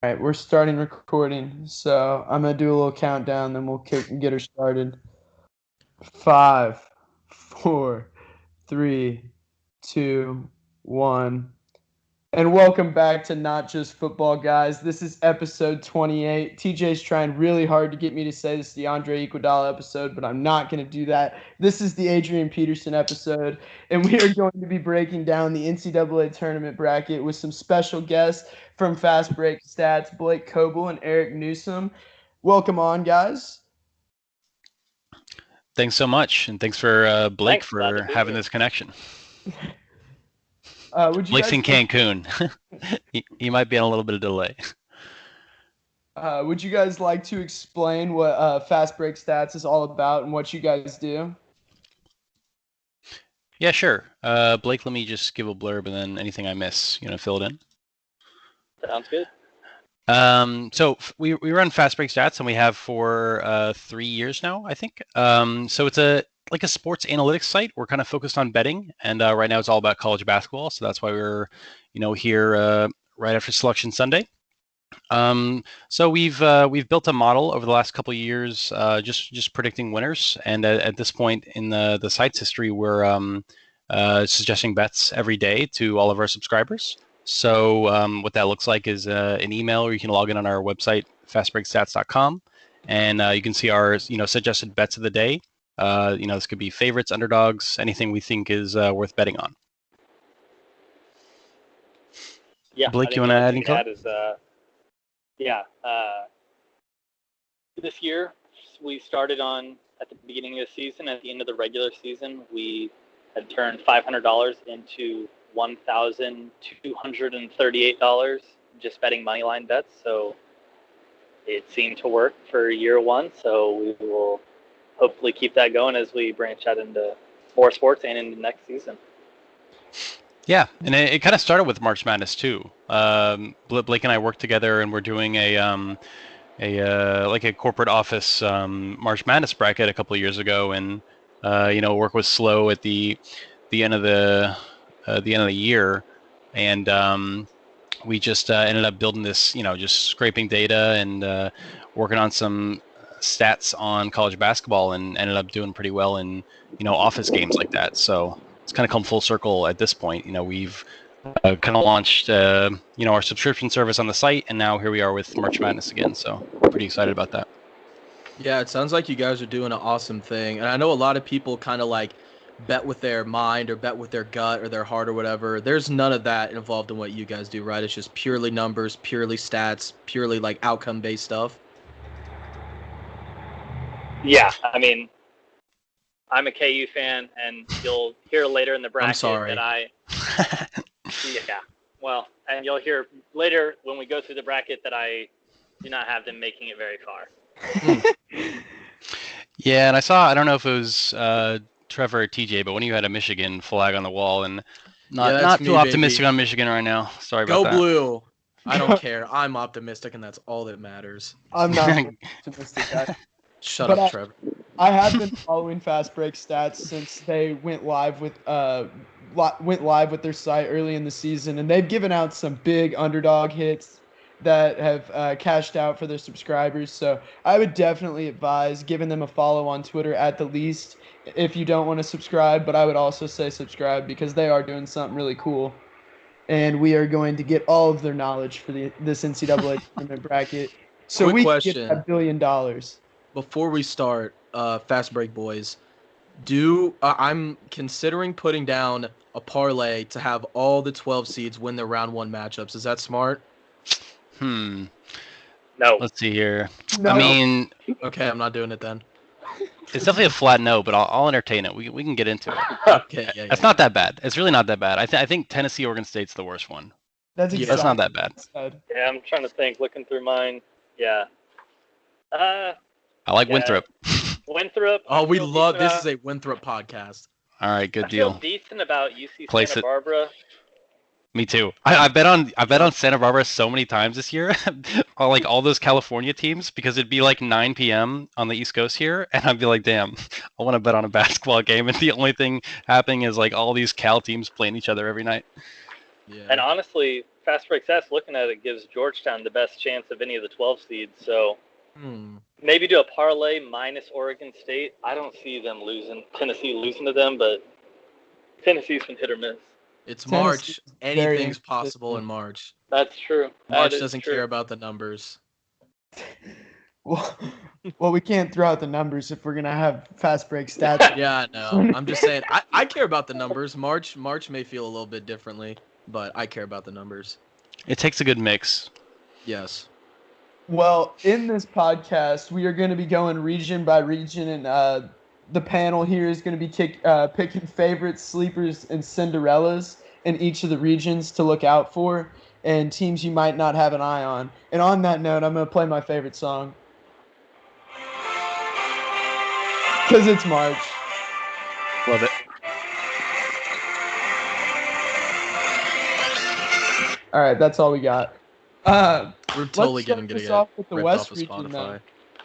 All right, we're starting recording, so I'm gonna do a little countdown, then we'll get her started. 5, 4, 3, 2, 1. And welcome back to Not Just Football, guys. This is episode 28. TJ's trying really hard to get me to say this is the Andre Iguodala episode, but I'm not going to do that. This is the Adrian Peterson episode, and we are going to be breaking down the NCAA tournament bracket with some special guests from Fast Break Stats, Blake Coble and Eric Newsom. Welcome on, guys. Thanks so much, and thanks for Blake for having this connection. Blake's in Cancun. he might be on a little bit of delay. Would you guys like to explain what Fast Break Stats is all about and what you guys do? Yeah, sure. Blake, let me just give a blurb, and then anything I miss, fill it in. Sounds good. So we run Fast Break Stats, and we have for 3 years now, I think. So it's like a sports analytics site. We're kind of focused on betting, and right now it's all about college basketball. So that's why we're, here right after Selection Sunday. So we've built a model over the last couple of years, just predicting winners. And at this point in the site's history, we're suggesting bets every day to all of our subscribers. So what that looks like is an email, or you can log in on our website, fastbreakstats.com, and you can see our suggested bets of the day. This could be favorites, underdogs, anything we think is worth betting on. Yeah, Blake, you want to add anything? This year we started at the beginning of the season. At the end of the regular season, we had turned $500 into $1,238 just betting moneyline bets. So it seemed to work for year one. So we will hopefully keep that going as we branch out into more sports and into next season. Yeah, and it kind of started with March Madness too. Blake and I worked together, and we're doing a corporate office March Madness bracket a couple of years ago, and work was slow at the end of the year, and we just ended up building this, just scraping data and working on some stats on college basketball, and ended up doing pretty well in office games like that. So it's kind of come full circle at this point. We've kind of launched our subscription service on the site, and now here we are with March Madness again. So pretty excited about that. Yeah, it sounds like you guys are doing an awesome thing, and I know a lot of people kind of like bet with their mind or bet with their gut or their heart or whatever. There's none of that involved in what you guys do, right? It's just purely numbers, purely stats, purely like outcome-based stuff. Yeah, I mean, I'm a KU fan, and you'll hear later in the bracket that and you'll hear later when we go through the bracket that I do not have them making it very far. Yeah, and I don't know if it was Trevor or TJ, but when you had a Michigan flag on the wall, and not too optimistic on Michigan right now. Sorry about that. Go Blue. I don't care. I'm optimistic, and that's all that matters. I'm not optimistic. Shut up, Trevor. I have been following Fast Break Stats since they went live with their site early in the season, and they've given out some big underdog hits that have cashed out for their subscribers. So I would definitely advise giving them a follow on Twitter at the least if you don't want to subscribe, but I would also say subscribe because they are doing something really cool. And we are going to get all of their knowledge for this NCAA tournament bracket. So Quick we question. can get $1 billion. Before we start, Fast Break Boys, I'm considering putting down a parlay to have all the 12 seeds win their round one matchups. Is that smart? No. Let's see here. No. I mean, okay, I'm not doing it then. It's definitely a flat no, but I'll entertain it. We can get into it. Okay, yeah. It's not that bad. It's really not that bad. I think Tennessee, Oregon State's the worst one. That's not that bad. Yeah, I'm trying to think. Looking through mine. Yeah. I like Winthrop. Winthrop. Oh, we love this. Is a Winthrop podcast. All right, good deal. I feel decent about UC Place Santa Barbara. Me too. I bet on Santa Barbara so many times this year, like all those California teams, because it'd be like 9 p.m. on the East Coast here, and I'd be like, damn, I want to bet on a basketball game, and the only thing happening is like all these Cal teams playing each other every night. Yeah. And honestly, Fast Break Stats, looking at it, gives Georgetown the best chance of any of the 12 seeds. So maybe do a parlay minus Oregon State. I don't see them losing, Tennessee losing to them, but Tennessee's been hit or miss. It's Tennessee March. Anything's possible in March. That's true. March doesn't care about the numbers. Well, we can't throw out the numbers if we're gonna have Fast Break Stats. Yeah, no. I'm just saying. I care about the numbers. March may feel a little bit differently, but I care about the numbers. It takes a good mix. Yes. Well, in this podcast, we are going to be going region by region, and the panel here is going to be picking favorites, sleepers, and Cinderellas in each of the regions to look out for, and teams you might not have an eye on. And on that note, I'm going to play my favorite song. Because it's March. Love it. All right, that's all we got. We're totally let's gonna start this get off with the ripped West off of region now. Spotify.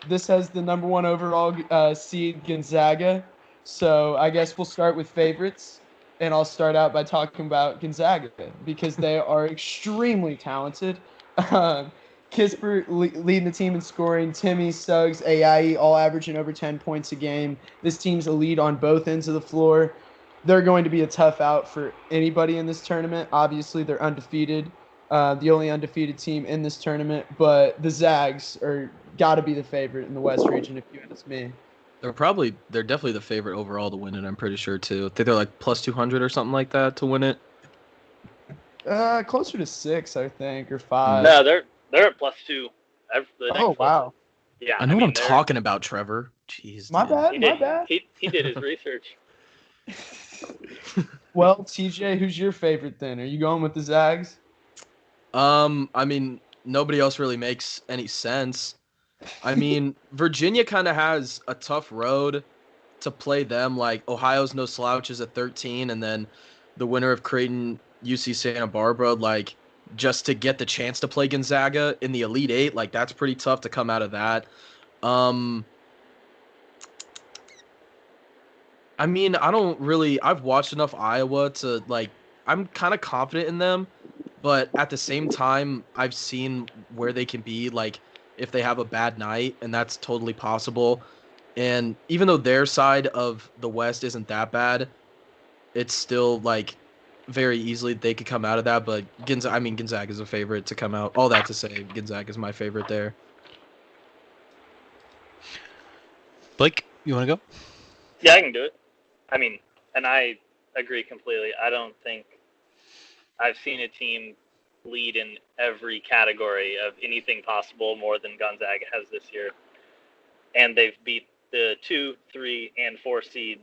This has the number 1 overall seed, Gonzaga. So I guess we'll start with favorites, and I'll start out by talking about Gonzaga because they are extremely talented. Kispert leading the team in scoring. Timmy, Suggs, AIE all averaging over 10 points a game. This team's a lead on both ends of the floor. They're going to be a tough out for anybody in this tournament. Obviously, they're undefeated, the only undefeated team in this tournament. But the Zags are got to be the favorite in the West region, if you ask me. They're definitely the favorite overall to win it. I'm pretty sure too. I think they're like plus 200 or something like that to win it. Closer to 6, I think, or 5. No, they're at +2. Oh wow! Yeah, I know what I'm talking about, Trevor. Jeez. My dude. bad. He did his research. Well, TJ, who's your favorite then? Are you going with the Zags? I mean, nobody else really makes any sense. I mean, Virginia kind of has a tough road to play them. Like, Ohio's no slouches at 13, and then the winner of Creighton, UC Santa Barbara, like, just to get the chance to play Gonzaga in the Elite Eight, like, that's pretty tough to come out of that. I mean, I've watched enough Iowa to, like, I'm kind of confident in them, but at the same time, I've seen where they can be, like, if they have a bad night, and that's totally possible. And even though their side of the West isn't that bad, it's still, like, very easily they could come out of that. But Gonzaga is a favorite to come out. All that to say, Gonzaga is my favorite there. Blake, you want to go? Yeah, I can do it. I mean, and I agree completely. I don't think I've seen a team lead in every category of anything possible more than Gonzaga has this year. And they've beat the 2, 3, and 4 seed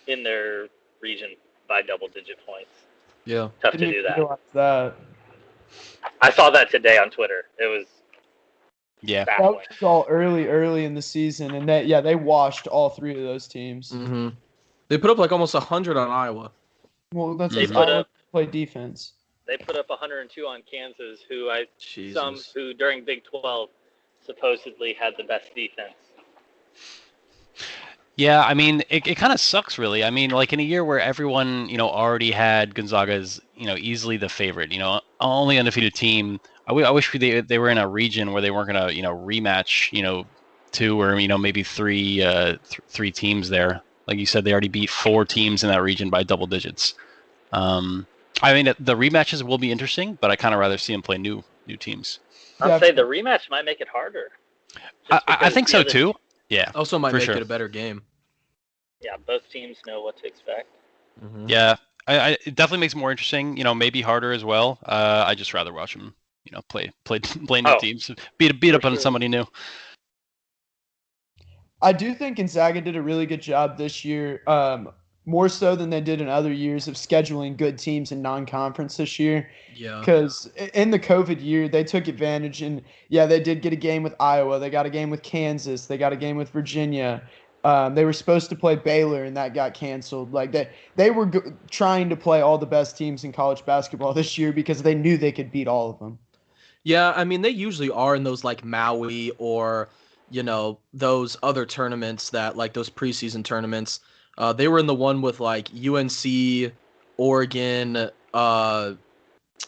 in their region by double-digit points. Yeah. Tough to do that. That I saw that today on Twitter. It was baffling. was all early in the season, and they washed all 3 of those teams. Mm-hmm. They put up like almost 100 on Iowa. Well, that's They because put Iowa up- play defense. They put up 102 on Kansas, Jesus. some who during Big 12 supposedly had the best defense. Yeah, I mean, it kind of sucks, really. I mean, like in a year where everyone, already had Gonzaga as, easily the favorite, only undefeated team. I wish they were in a region where they weren't going to, rematch, 2 or, maybe 3 teams there. Like you said, they already beat 4 teams in that region by double digits. I mean, the rematches will be interesting, but I kind of rather see them play new teams. I'll say the rematch might make it harder. I think so too. Yeah. Also might for make sure. it a better game. Yeah, both teams know what to expect. Mm-hmm. Yeah, it definitely makes it more interesting. Maybe harder as well. I just rather watch them. Play new teams, beat up on somebody new. I do think Gonzaga did a really good job this year, more so than they did in other years, of scheduling good teams in non-conference this year. Yeah. Because in the COVID year, they took advantage, and they did get a game with Iowa. They got a game with Kansas. They got a game with Virginia. They were supposed to play Baylor, and that got canceled. Like they were trying to play all the best teams in college basketball this year because they knew they could beat all of them. Yeah, I mean, they usually are in those like Maui or, those other tournaments that like those preseason tournaments. They were in the one with like UNC, Oregon,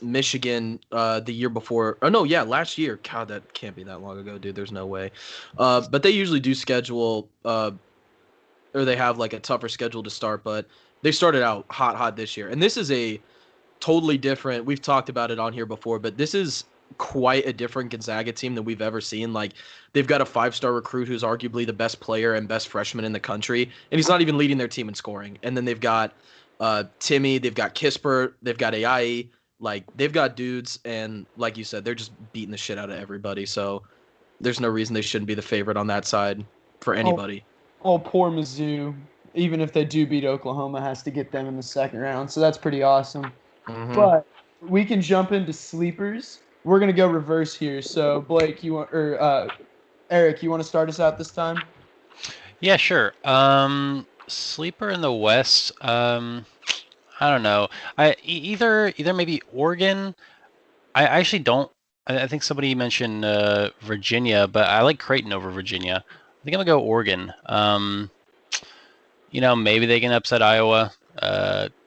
Michigan the year before. Oh, no, yeah, last year. God, that can't be that long ago, dude. There's no way. But they usually do schedule, or they have like a tougher schedule to start, but they started out hot this year. And this is a totally different. We've talked about it on here before, but this is quite a different Gonzaga team than we've ever seen. Like, they've got a 5-star recruit who's arguably the best player and best freshman in the country, and he's not even leading their team in scoring. And then they've got Timmy, they've got Kispert, they've got AI. Like, they've got dudes, and like you said, they're just beating the shit out of everybody. So there's no reason they shouldn't be the favorite on that side for anybody. Oh, poor Mizzou. Even if they do beat Oklahoma, has to get them in the second round. So that's pretty awesome. Mm-hmm. But we can jump into sleepers. We're gonna go reverse here. So Blake, Eric, you want to start us out this time? Yeah, sure. Sleeper in the West. I don't know. Either maybe Oregon. I actually don't. I think somebody mentioned Virginia, but I like Creighton over Virginia. I think I'm gonna go Oregon. Maybe they can upset Iowa.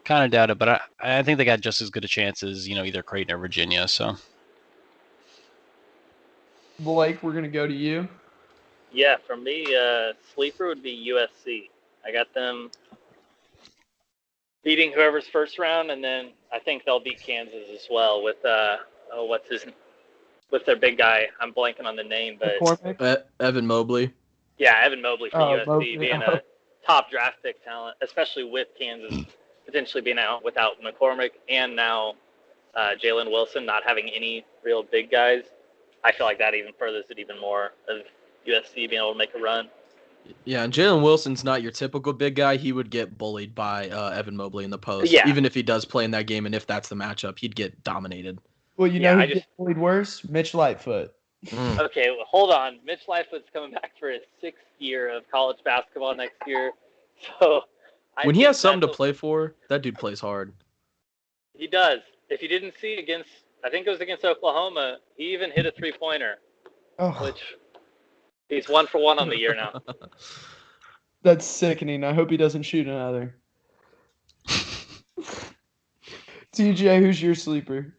Kind of doubt it, but I think they got just as good a chance as either Creighton or Virginia. So Blake, we're gonna go to you. Yeah, for me, sleeper would be USC. I got them beating whoever's first round, and then I think they'll beat Kansas as well with with their big guy. I'm blanking on the name, but Evan Mobley. Yeah, Evan Mobley from USC Mobley. being a top draft pick talent, especially with Kansas potentially being out without McCormick, and now Jalen Wilson not having any real big guys. I feel like that even furthers it even more of USC being able to make a run. Yeah, and Jalen Wilson's not your typical big guy. He would get bullied by Evan Mobley in the post. Yeah. Even if he does play in that game, and if that's the matchup, he'd get dominated. Well, who gets bullied worse? Mitch Lightfoot. Okay, well, hold on. Mitch Lightfoot's coming back for his 6th year of college basketball next year. So when he has something to play for, that dude plays hard. He does. If you didn't see I think it was against Oklahoma, he even hit a 3-pointer, which he's 1 for 1 on the year now. That's sickening. I hope he doesn't shoot another. TJ, who's your sleeper?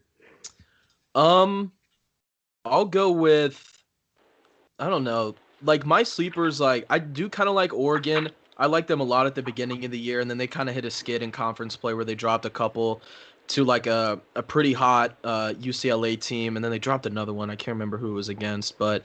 I'll go with, I don't know. Like, my sleepers, like, I do kind of like Oregon. I like them a lot at the beginning of the year, and then they kind of hit a skid in conference play where they dropped a couple to, like, a pretty hot UCLA team, and then they dropped another one. I can't remember who it was against, but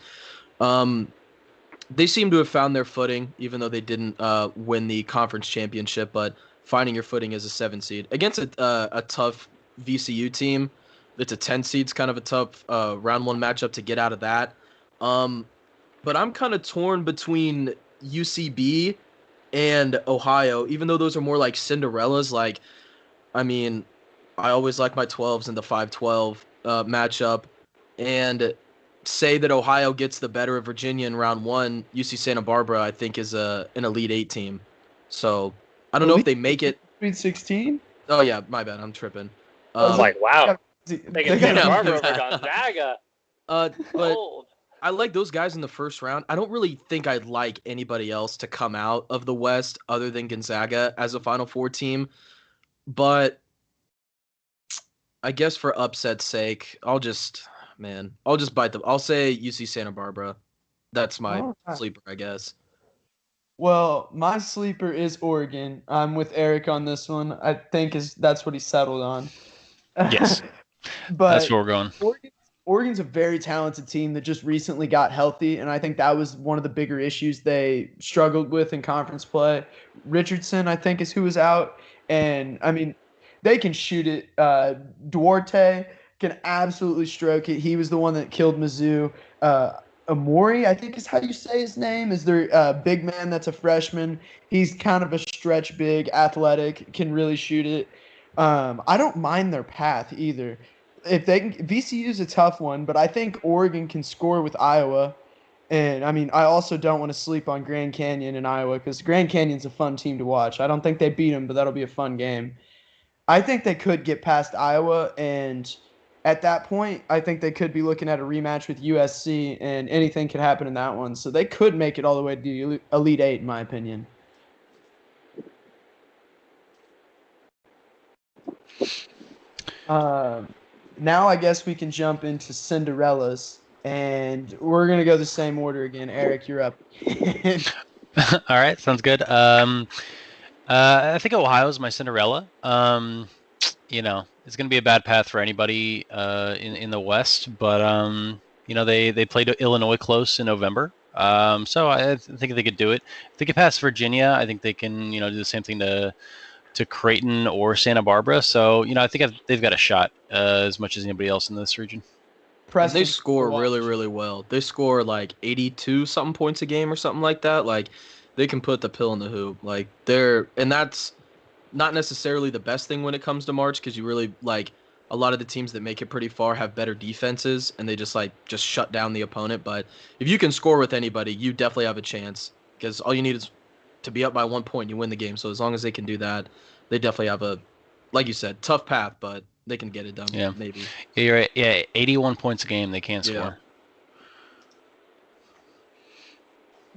they seem to have found their footing, even though they didn't win the conference championship, but finding your footing as a 7 seed. Against a tough VCU team, it's a 10 seed's kind of a tough round 1 matchup to get out of that. But I'm kind of torn between UCB and Ohio, even though those are more like Cinderellas. Like, I mean, I always like my 12s in the 5-12 matchup. And say that Ohio gets the better of Virginia in round 1, UC Santa Barbara, I think, is an Elite 8 team. So I don't know if they make it. Sweet 16? Oh, yeah, my bad. I'm tripping. I was like, wow. Taking Santa got Barbara over Gonzaga. But Cold. I like those guys in the first round. I don't really think I'd like anybody else to come out of the West other than Gonzaga as a Final Four team. But I guess for upset's sake, I'll just bite them. I'll say UC Santa Barbara. That's my sleeper, I guess. Well, my sleeper is Oregon. I'm with Eric on this one. I think that's what he settled on. yes, but that's where we're going. Oregon's a very talented team that just recently got healthy, and I think that was one of the bigger issues they struggled with in conference play. Richardson, I think, is who was out, and I mean, they can shoot it. Duarte can absolutely stroke it. He was the one that killed Mizzou. Amori, I think is how you say his name, is their big man that's a freshman. He's kind of a stretch big, athletic, can really shoot it. I don't mind their path either. If they can, VCU is a tough one, but I think Oregon can score with Iowa. And I mean, I also don't want to sleep on Grand Canyon in Iowa because Grand Canyon's a fun team to watch. I don't think they beat them, but that'll be a fun game. I think they could get past Iowa, and at that point, I think they could be looking at a rematch with USC, and anything could happen in that one. So they could make it all the way to the Elite Eight, in my opinion. now I guess we can jump into Cinderellas, and we're gonna go the same order again. Eric, you're up. All right, sounds good. I think Ohio's my Cinderella. It's going to be a bad path for anybody in the West, but they played Illinois close in November. So I think they could do it. If they could pass Virginia, I think they can do the same thing to Creighton or Santa Barbara. So I think they've got a shot as much as anybody else in this region. And they score really, really well. They score like 82 something points a game or something like that. Like they can put the pill in the hoop. Like and that's not necessarily the best thing when it comes to March, because you really like a lot of the teams that make it pretty far have better defenses and they just shut down the opponent. But if you can score with anybody, you definitely have a chance, because all you need is to be up by 1 point, you win the game. So as long as they can do that, they definitely have a, like you said, tough path, but they can get it done. Yeah, maybe. Yeah, you're right. Yeah, 81 points a game they can't score.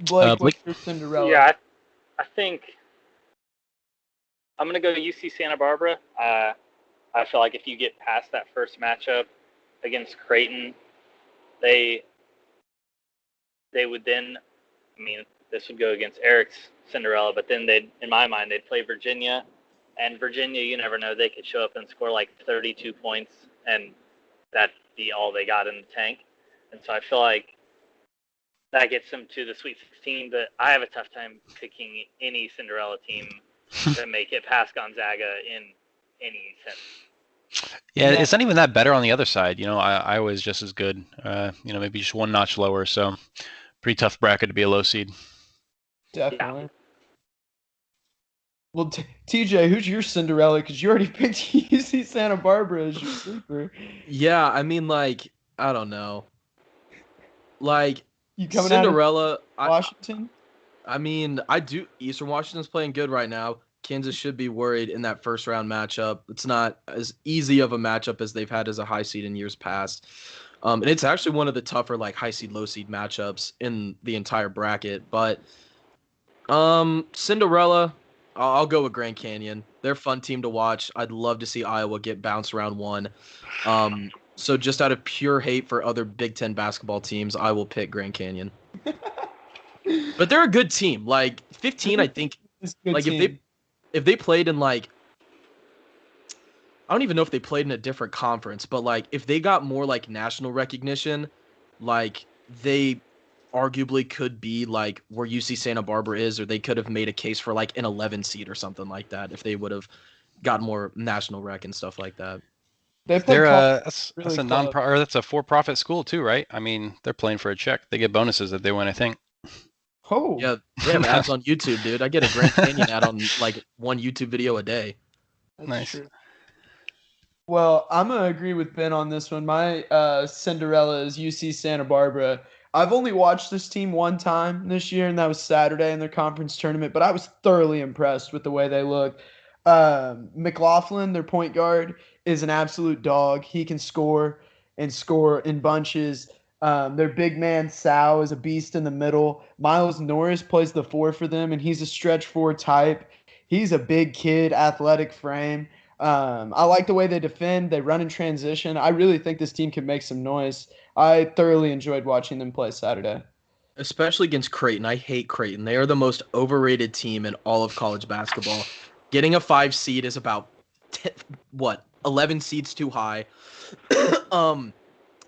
Blake, what's your Cinderella? Yeah, I think I'm going to go to UC Santa Barbara. I feel like if you get past that first matchup against Creighton, they would then, this would go against Eric's Cinderella, but then in my mind, they'd play Virginia. And Virginia, you never know, they could show up and score like 32 points, and that'd be all they got in the tank. And so I feel like that gets them to the Sweet 16, but I have a tough time picking any Cinderella team to make it past Gonzaga in any sense. Yeah, it's not even that better on the other side. Iowa's just as good. Maybe just one notch lower. So pretty tough bracket to be a low seed. Definitely. Yeah. Well, TJ, who's your Cinderella? Because you already picked UC Santa Barbara as your sleeper. Yeah, I don't know. Like, you coming Cinderella, out of Washington? I do. Eastern Washington's playing good right now. Kansas should be worried in that first round matchup. It's not as easy of a matchup as they've had as a high seed in years past. And it's actually one of the tougher high seed, low seed matchups in the entire bracket. But Cinderella, I'll go with Grand Canyon. They're a fun team to watch. I'd love to see Iowa get bounced round one. So just out of pure hate for other Big Ten basketball teams, I will pick Grand Canyon. But they're a good team. 15, I think. If they played in I don't even know if they played in a different conference, but if they got more national recognition, they arguably could be where UC Santa Barbara is, or they could have made a case for an 11 seed or something like that if they would have got more national rec and stuff like that. That's a for-profit school too, right? They're playing for a check. They get bonuses if they win, I think. Oh. Yeah, they have ads on YouTube, dude. I get a Grand Canyon ad on one YouTube video a day. That's nice. True. Well, I'm going to agree with Ben on this one. My Cinderella is UC Santa Barbara. I've only watched this team one time this year, and that was Saturday in their conference tournament, but I was thoroughly impressed with the way they look. McLaughlin, their point guard, is an absolute dog. He can score in bunches. Their big man, Sal, is a beast in the middle. Miles Norris plays the 4 for them, and he's a stretch 4 type. He's a big kid, athletic frame. I like the way they defend. They run in transition. I really think this team can make some noise. I thoroughly enjoyed watching them play Saturday. Especially against Creighton. I hate Creighton. They are the most overrated team in all of college basketball. Getting a 5 seed is about 11 seeds too high. And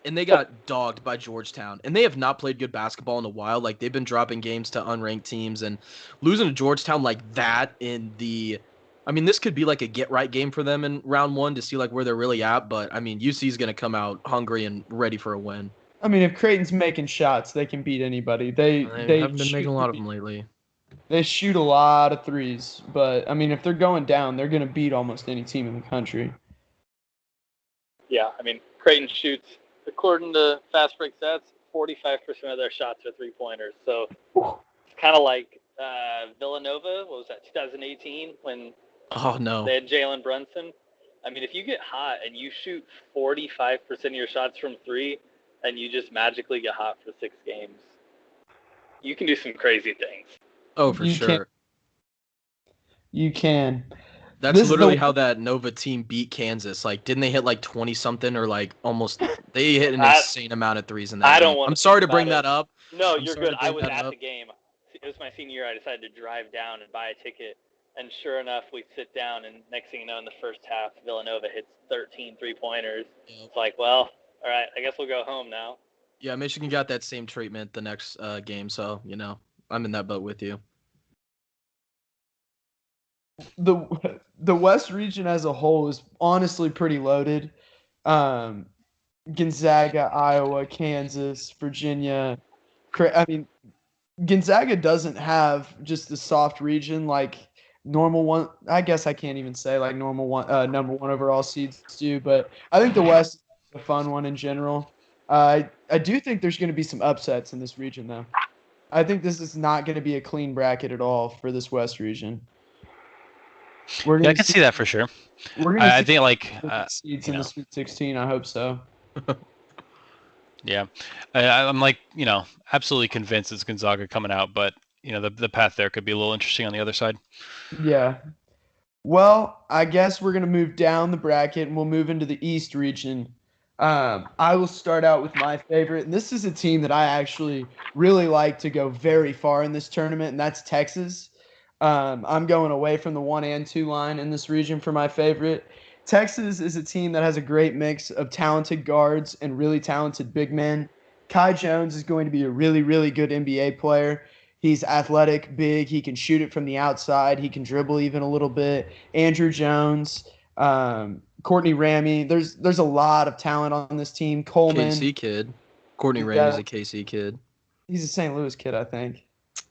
they got dogged by Georgetown. And they have not played good basketball in a while. They've been dropping games to unranked teams, and losing to Georgetown like that in the this could be a get-right game for them in round one to see where they're really at. But, UC is going to come out hungry and ready for a win. If Creighton's making shots, they can beat anybody. They haven't been making a lot of them lately. They shoot a lot of threes. But, if they're going down, they're going to beat almost any team in the country. Yeah, Creighton shoots, according to Fast Break Stats, 45% of their shots are three-pointers. So it's kind of like Villanova, what was that, 2018, when they had Jalen Brunson. If you get hot and you shoot 45% of your shots from three and you just magically get hot for 6 games, you can do some crazy things. Oh, for sure. You can. That's literally how that Nova team beat Kansas. Like, didn't they hit like 20 something or like almost? They hit an insane amount of threes in that game. I'm sorry to bring that up. No, you're good. I was at the game. It was my senior year. I decided to drive down and buy a ticket. And sure enough, we sit down, and next thing you know, in the first half, Villanova hits 13 three-pointers. Yep. It's like, well, all right, I guess we'll go home now. Yeah, Michigan got that same treatment the next game, so, I'm in that boat with you. The West region as a whole is honestly pretty loaded. Gonzaga, Iowa, Kansas, Virginia. I mean, Gonzaga doesn't have just the soft region like normal one. I guess I can't even say like normal one, number one overall seeds do, but I think the West is a fun one in general. I do think there's going to be some upsets in this region, though. I think this is not going to be a clean bracket at all for this West region. I can see that for sure. I think like seeds in the Sweet 16. I hope so. Yeah, I'm like absolutely convinced it's Gonzaga coming out, but the path there could be a little interesting on the other side. Yeah. Well, I guess we're gonna move down the bracket and we'll move into the East region. I will start out with my favorite, and this is a team that I actually really like to go very far in this tournament, and that's Texas. I'm going away from the 1 and 2 line in this region for my favorite. Texas is a team that has a great mix of talented guards and really talented big men. Kai Jones is going to be a really, really good NBA player. He's athletic, big. He can shoot it from the outside. He can dribble even a little bit. Andrew Jones, Courtney Ramey. There's a lot of talent on this team. Coleman. KC kid. Courtney Ramey's a KC kid. He's a St. Louis kid, I think.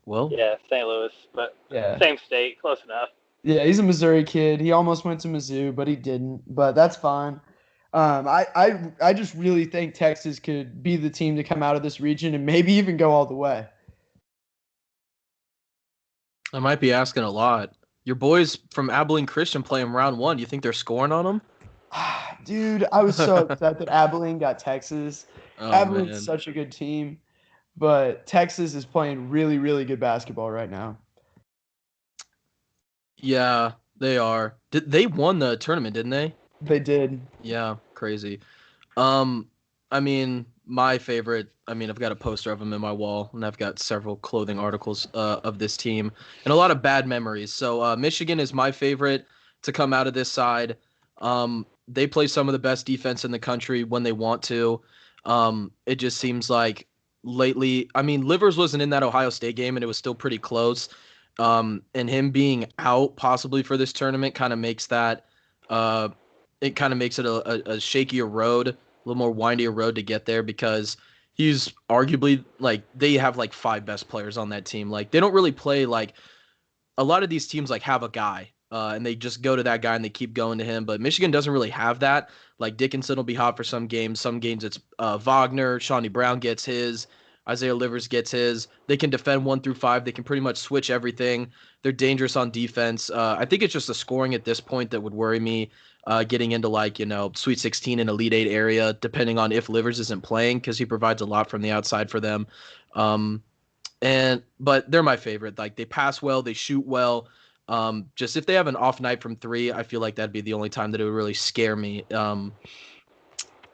Well. Yeah, St. Louis, but same state, close enough. Yeah, he's a Missouri kid. He almost went to Mizzou, but he didn't. But that's fine. I just really think Texas could be the team to come out of this region and maybe even go all the way. I might be asking a lot. Your boys from Abilene Christian play them round one. Do you think they're scoring on them? Dude, I was so upset that Abilene got Texas. Abilene's such a good team, but Texas is playing really, really good basketball right now. Yeah, they are. They won the tournament, didn't they? They did. Yeah, crazy. I mean, my favorite, I've got a poster of them in my wall, and I've got several clothing articles of this team, and a lot of bad memories. So Michigan is my favorite to come out of this side. They play some of the best defense in the country when they want to. It just seems like lately, Livers wasn't in that Ohio State game, and it was still pretty close. And him being out possibly for this tournament kind of makes that it kind of makes it a shakier road, a little more windier road to get there, because he's arguably they have 5 best players on that team. They don't really play a lot of these teams have a guy and they just go to that guy and they keep going to him. But Michigan doesn't really have that. Dickinson will be hot for some games. Some games it's Wagner, Shawnee Brown gets his. Isaiah Livers gets his. They can defend 1 through 5. They can pretty much switch everything. They're dangerous on defense. I think it's just the scoring at this point that would worry me, getting into Sweet 16 and Elite 8 area, depending on if Livers isn't playing, because he provides a lot from the outside for them. But they're my favorite. They pass well, they shoot well. Just if they have an off night from 3, I feel like that'd be the only time that it would really scare me.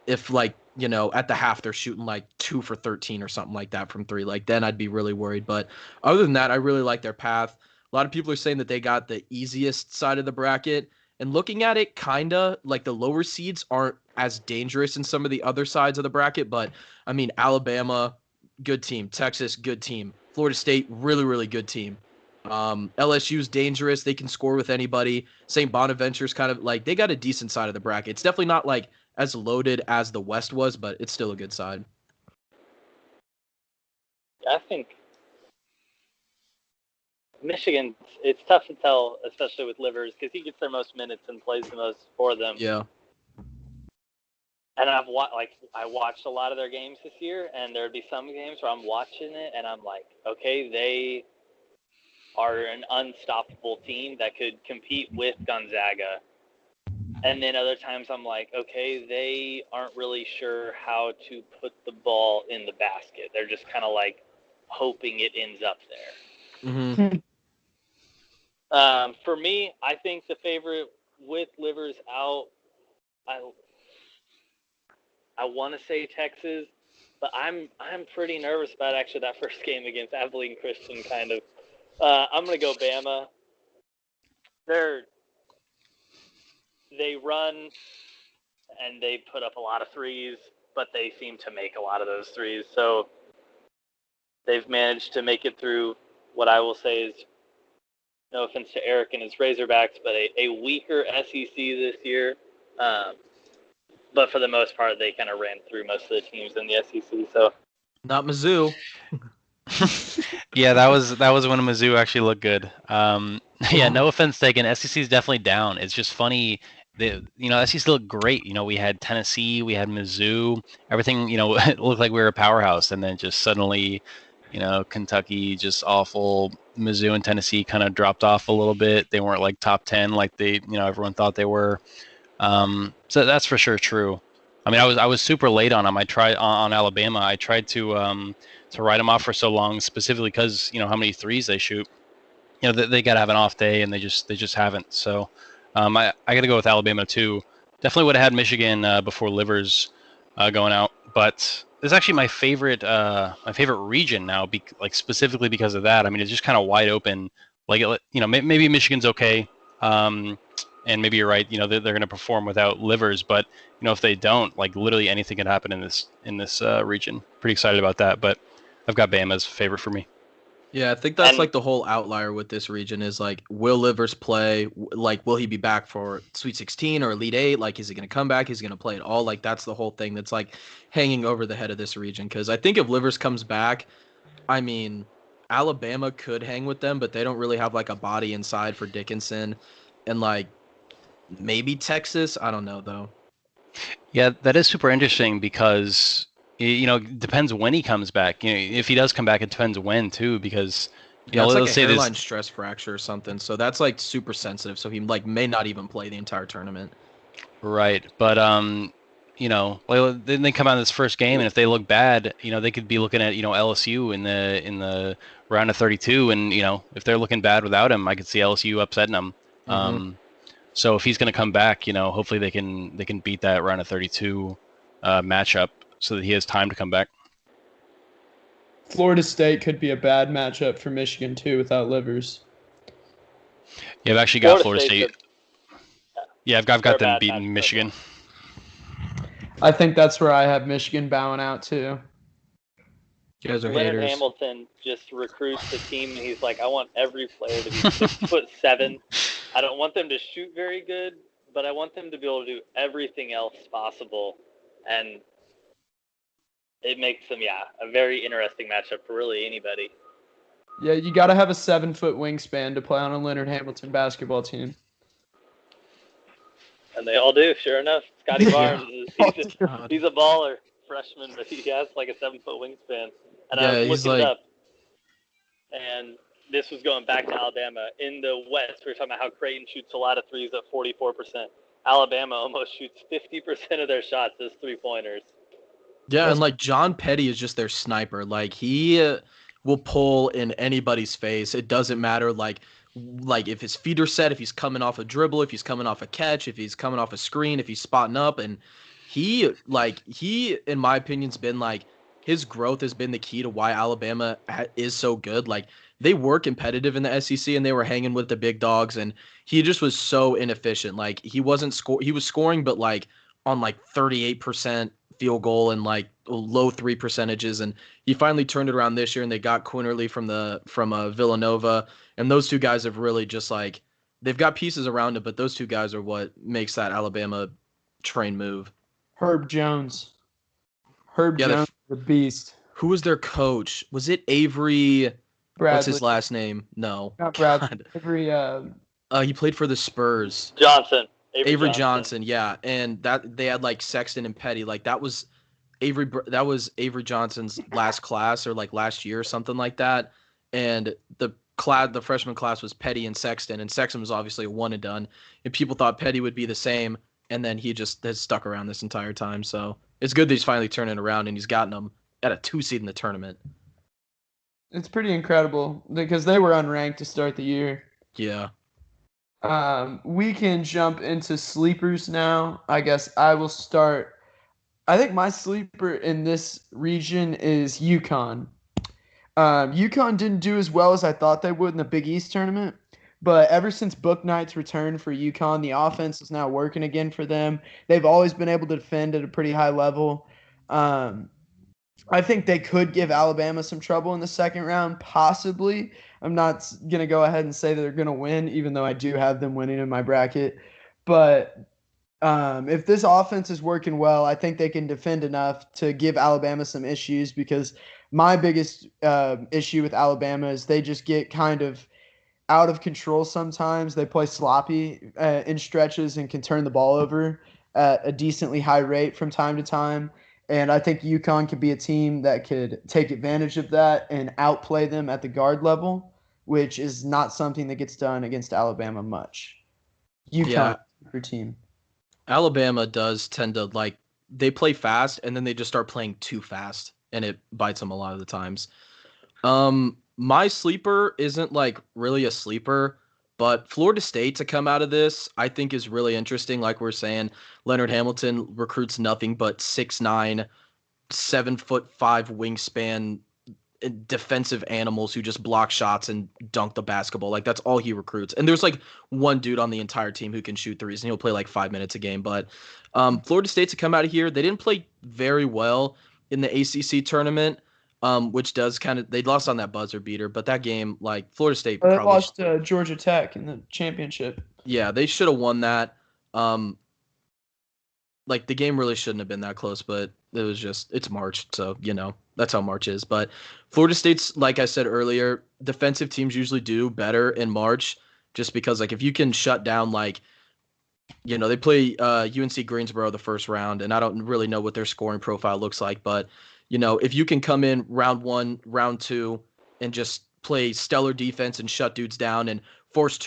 If at the half they're shooting 2 for 13 or something like that from 3, then I'd be really worried. But other than that, I really like their path. A lot of people are saying that they got the easiest side of the bracket, and looking at it, kinda the lower seeds aren't as dangerous in some of the other sides of the bracket. But Alabama, good team. Texas, good team. Florida State, really, really good team. LSU's dangerous. They can score with anybody. St. Bonaventure's kind of they got a decent side of the bracket. It's definitely not as loaded as the West was, but it's still a good side. I think Michigan, it's tough to tell, especially with Livers, because he gets their most minutes and plays the most for them. Yeah. And I watched a lot of their games this year, and there would be some games where I'm watching it, and I'm like, okay, they are an unstoppable team that could compete with Gonzaga. And then other times I'm like, okay, they aren't really sure how to put the ball in the basket. They're just kind of hoping it ends up there. Mm-hmm. For me, I think the favorite with Livers out, I want to say Texas, but I'm pretty nervous about actually that first game against Abilene Christian. Kind of, I'm gonna go Bama. They run and they put up a lot of threes, but they seem to make a lot of those threes. So they've managed to make it through what I will say is, no offense to Eric and his Razorbacks, but a weaker SEC this year. But for the most part, they kind of ran through most of the teams in the SEC. So Not Mizzou. Yeah, that was when Mizzou actually looked good. Yeah, no offense taken. SEC is definitely down. It's just funny. SEC looked great. We had Tennessee, we had Mizzou. Everything, it looked like we were a powerhouse, and then just suddenly, Kentucky just awful. Mizzou and Tennessee kind of dropped off a little bit. They weren't like top 10 like they, everyone thought they were. So that's for sure true. I mean, I was super late on them. I tried on Alabama. I tried to write them off for so long, specifically because how many threes they shoot. They got to have an off day, and they just haven't. So I got to go with Alabama too. Definitely would have had Michigan before Livers going out, but this is actually my favorite region now, specifically because of that. I mean, it's just kind of wide open. Maybe Michigan's okay. And maybe you're right. They're going to perform without Livers, but if they don't, literally anything can happen in this region. Pretty excited about that, but I've got Bama as favorite for me. Yeah, I think that's the whole outlier with this region is will Livers play? Will he be back for Sweet 16 or Elite 8? Is he going to come back? Is he going to play at all? That's the whole thing that's hanging over the head of this region. Because I think if Livers comes back, I mean, Alabama could hang with them, but they don't really have a body inside for Dickinson, and maybe Texas. I don't know though. Yeah, that is super interesting because it depends when he comes back. If he does come back, it depends when too. Because it's like a hairline stress fracture or something. So that's super sensitive. So he may not even play the entire tournament. Right, but then they come out of this first game, and if they look bad, they could be looking at LSU in the round of 32, and if they're looking bad without him, I could see LSU upsetting them. Mm-hmm. So if he's going to come back, hopefully they can beat that round of 32 matchup so that he has time to come back. Florida State could be a bad matchup for Michigan too without Livers. Yeah, I've actually got Florida State. Yeah, I've got them beating Michigan. I think that's where I have Michigan bowing out too. You guys are Leonard haters. Hamilton just recruits the team, and he's like, I want every player to be 6'7". I don't want them to shoot very good, but I want them to be able to do everything else possible. And it makes them, a very interesting matchup for really anybody. Yeah, you got to have a 7-foot wingspan to play on a Leonard Hamilton basketball team. And they all do, sure enough. Scotty Barnes, he's a baller freshman, but he has a 7-foot wingspan. And I was looking it up. And this was going back to Alabama. In the West, we were talking about how Creighton shoots a lot of threes at 44%. Alabama almost shoots 50% of their shots as three-pointers. Yeah, and John Petty is just their sniper. He will pull in anybody's face. It doesn't matter if his feet are set, if he's coming off a dribble, if he's coming off a catch, if he's coming off a screen, if he's spotting up. And he in my opinion has been his growth has been the key to why Alabama is so good. They were competitive in the SEC and they were hanging with the big dogs, and he just was so inefficient. He wasn't he was scoring, but on 38% field goal and low 3 percentages. And he finally turned it around this year, and they got Quinterly from Villanova. And those two guys have really just they've got pieces around it, but those two guys are what makes that Alabama train move. Herb Jones. Jones, the beast. Who was their coach? Was it Avery? Bradley. What's his last name? No. Not Bradley. Avery. He played for the Spurs. Johnson. Avery Johnson, yeah. And that they had Sexton and Petty. That was Avery Johnson's last class or last year or something like that. And the freshman class was Petty and Sexton was obviously a one and done. And people thought Petty would be the same, and then he just has stuck around this entire time. So it's good that he's finally turning around and he's gotten them at a 2 seed in the tournament. It's pretty incredible because they were unranked to start the year. Yeah. We can jump into sleepers now. I guess I will start. I think my sleeper in this region is UConn. UConn didn't do as well as I thought they would in the Big East tournament, but ever since Book Knight's return for UConn, the offense is now working again for them. They've always been able to defend at a pretty high level. Um, I think they could give Alabama some trouble in the second round, possibly. I'm not going to go ahead and say that they're going to win, even though I do have them winning in my bracket. But if this offense is working well, I think they can defend enough to give Alabama some issues because my biggest issue with Alabama is they just get kind of out of control sometimes. They play sloppy in stretches and can turn the ball over at a decently high rate from time to time. And I think UConn could be a team that could take advantage of that and outplay them at the guard level, which is not something that gets done against Alabama much. UConn, your team. Alabama does tend to they play fast and then they just start playing too fast and it bites them a lot of the times. My sleeper isn't really a sleeper, but Florida State to come out of this, I think is really interesting. Like we're saying, Leonard Hamilton recruits nothing but 6'9", 7'5" wingspan defensive animals who just block shots and dunk the basketball. That's all he recruits. And there's one dude on the entire team who can shoot threes and he'll play 5 minutes a game. But Florida State to come out of here, they didn't play very well in the ACC tournament. Which does they lost on that buzzer beater, but that game, Florida State They probably lost to Georgia Tech in the championship. Yeah, they should have won that. The game really shouldn't have been that close, but it was it's March, so that's how March is. But Florida State's, like I said earlier, defensive teams usually do better in March, just because if you can shut down they play UNC Greensboro the first round, and I don't really know what their scoring profile looks like, but if you can come in round 1, round 2, and just play stellar defense and shut dudes down and force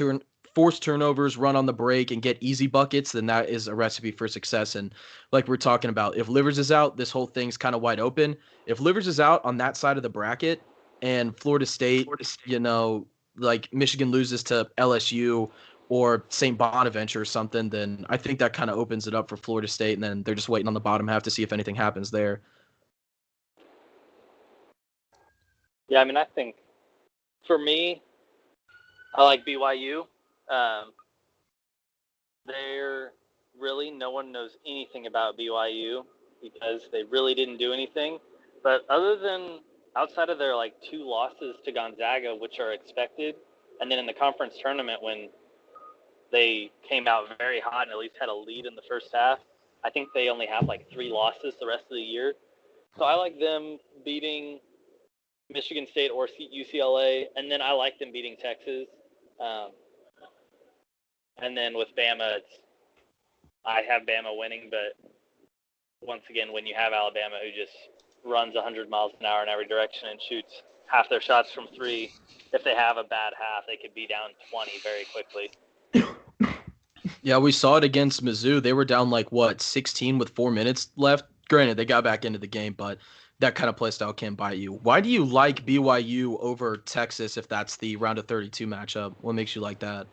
turnovers, run on the break, and get easy buckets, then that is a recipe for success. And like we're talking about, if Livers is out, this whole thing's kind of wide open. If Livers is out on that side of the bracket and Florida State, Michigan loses to LSU or St. Bonaventure or something, then I think that kind of opens it up for Florida State, and then they're just waiting on the bottom half to see if anything happens there. Yeah, I think for me, I like BYU. They're really, no one knows anything about BYU because they really didn't do anything. But outside of their 2 losses to Gonzaga, which are expected, and then in the conference tournament when they came out very hot and at least had a lead in the first half, I think they only have 3 losses the rest of the year. So I like them beating Michigan State or UCLA, and then I like them beating Texas. And then with Bama, I have Bama winning, but once again, when you have Alabama who just runs 100 miles an hour in every direction and shoots half their shots from 3, if they have a bad half, they could be down 20 very quickly. Yeah, we saw it against Mizzou. They were down 16 with 4 minutes left. Granted, they got back into the game, but that kind of play style can bite you. Why do you like BYU over Texas if that's the round of 32 matchup? What makes you like that?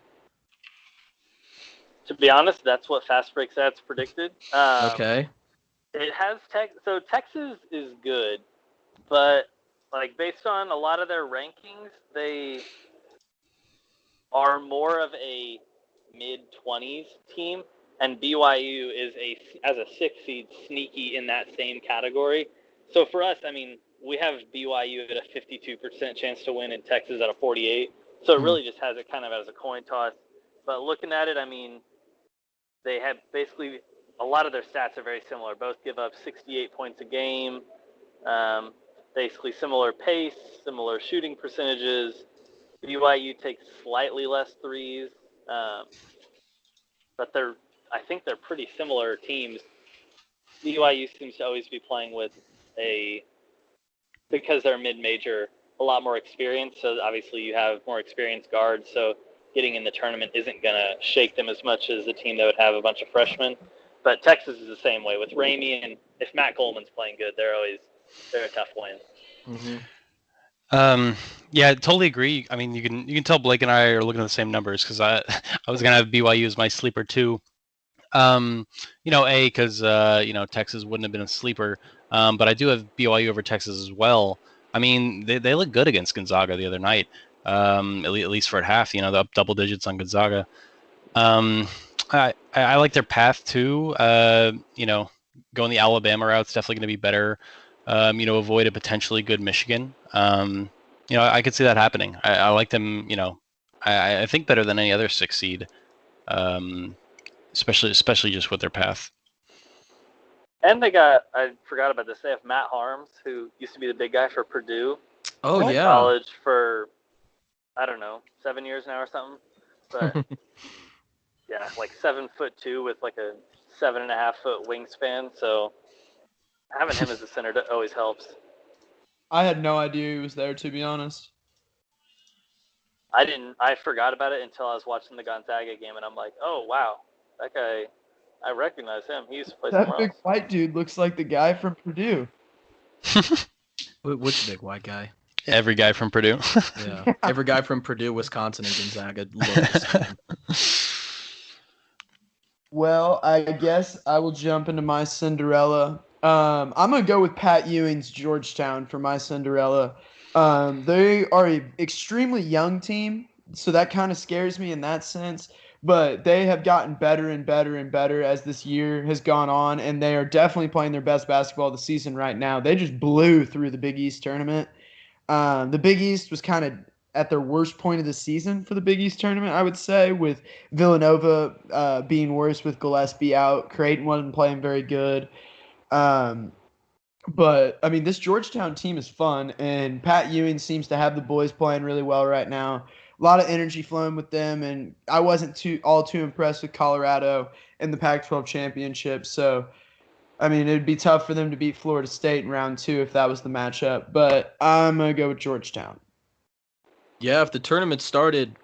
To be honest, that's what Fast Break Stats predicted. Okay. It has so Texas is good, but based on a lot of their rankings, they are more of a mid-20s team, and BYU is as a 6 seed sneaky in that same category. So for us, we have BYU at a 52% chance to win and Texas at a 48%. So it really just has it kind of as a coin toss. But looking at it, they have basically a lot of their stats are very similar. Both give up 68 points a game, basically similar pace, similar shooting percentages. BYU takes slightly less threes, but I think they're pretty similar teams. BYU seems to always be playing with because they're mid-major, a lot more experience. So obviously you have more experienced guards. So getting in the tournament isn't going to shake them as much as a team that would have a bunch of freshmen. But Texas is the same way with Ramey, and if Matt Coleman's playing good, they're a tough win. Mm-hmm. Yeah, totally agree. I mean, you can tell Blake and I are looking at the same numbers because I I was gonna have BYU as my sleeper too. Because Texas wouldn't have been a sleeper, but I do have BYU over Texas as well. I mean, they look good against Gonzaga the other night, at least for at half. The up double digits on Gonzaga. I like their path too. Going the Alabama route is definitely going to be better. Avoid a potentially good Michigan. I could see that happening. I like them. I think better than any other 6 seed. Especially just with their path. And I forgot about this. They have Matt Harms, who used to be the big guy for Purdue. Oh in yeah. College for, I don't know, 7 years now or something. But yeah, like 7'2" with like a 7.5-foot wingspan. So having him as a center always helps. I had no idea he was there, to be honest. I forgot about it until I was watching the Gonzaga game, and I'm like, oh wow, that guy, I recognize him. He used to play somewhere That big else. white dude looks like the guy from Purdue. Which big white guy? Every guy from Purdue. Yeah. Every guy from Purdue, Wisconsin, and Gonzaga look the same. Well, I guess I will jump into my Cinderella. I'm going to go with Pat Ewing's Georgetown for my Cinderella. They are an extremely young team, so that kind of scares me in that sense. But they have gotten better and better and better as this year has gone on, and they are definitely playing their best basketball of the season right now. They just blew through the Big East tournament. The Big East was kind of at their worst point of the season for the Big East tournament, I would say, with Villanova being worse with Gillespie out. Creighton wasn't playing very good. But, I mean, this Georgetown team is fun, and Pat Ewing seems to have the boys playing really well right now. A lot of energy flowing with them, and I wasn't too impressed with Colorado in the Pac-12 championship. So, I mean, it'd be tough for them to beat Florida State in round 2 if that was the matchup. But I'm going to go with Georgetown. Yeah, if the tournament started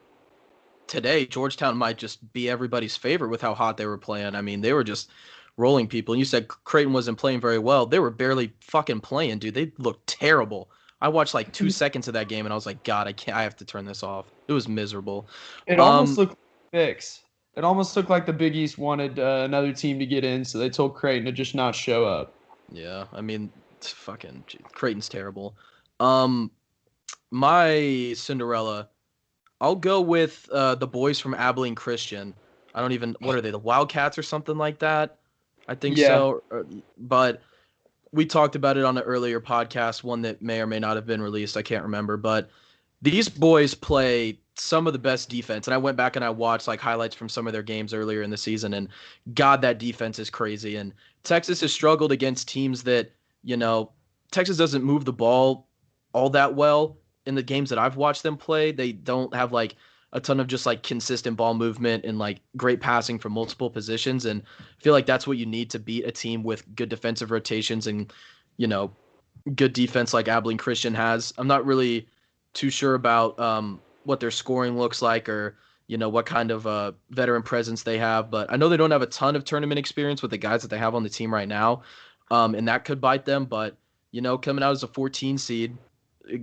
today, Georgetown might just be everybody's favorite with how hot they were playing. I mean, they were just rolling people. And you said Creighton wasn't playing very well. They were barely fucking playing, dude. They looked terrible. I watched like 2 seconds of that game, and I was like, God, I have to turn this off. It was miserable. It almost looked like a fix. It almost looked like the Big East wanted another team to get in, so they told Creighton to just not show up. Yeah, I mean, fucking Creighton's terrible. My Cinderella, I'll go with the boys from Abilene Christian. I don't even, what are they, the Wildcats or something like that? I think so. But we talked about it on an earlier podcast, one that may or may not have been released. I can't remember. But these boys play some of the best defense. And I went back and I watched like highlights from some of their games earlier in the season. And God, that defense is crazy. And Texas has struggled against teams that, Texas doesn't move the ball all that well. In the games that I've watched them play, they don't have like a ton of just like consistent ball movement and like great passing from multiple positions. And I feel like that's what you need to beat a team with good defensive rotations and, good defense like Abilene Christian has. I'm not really too sure about what their scoring looks like or, what kind of veteran presence they have. But I know they don't have a ton of tournament experience with the guys that they have on the team right now. And that could bite them. But, coming out as a 14 seed,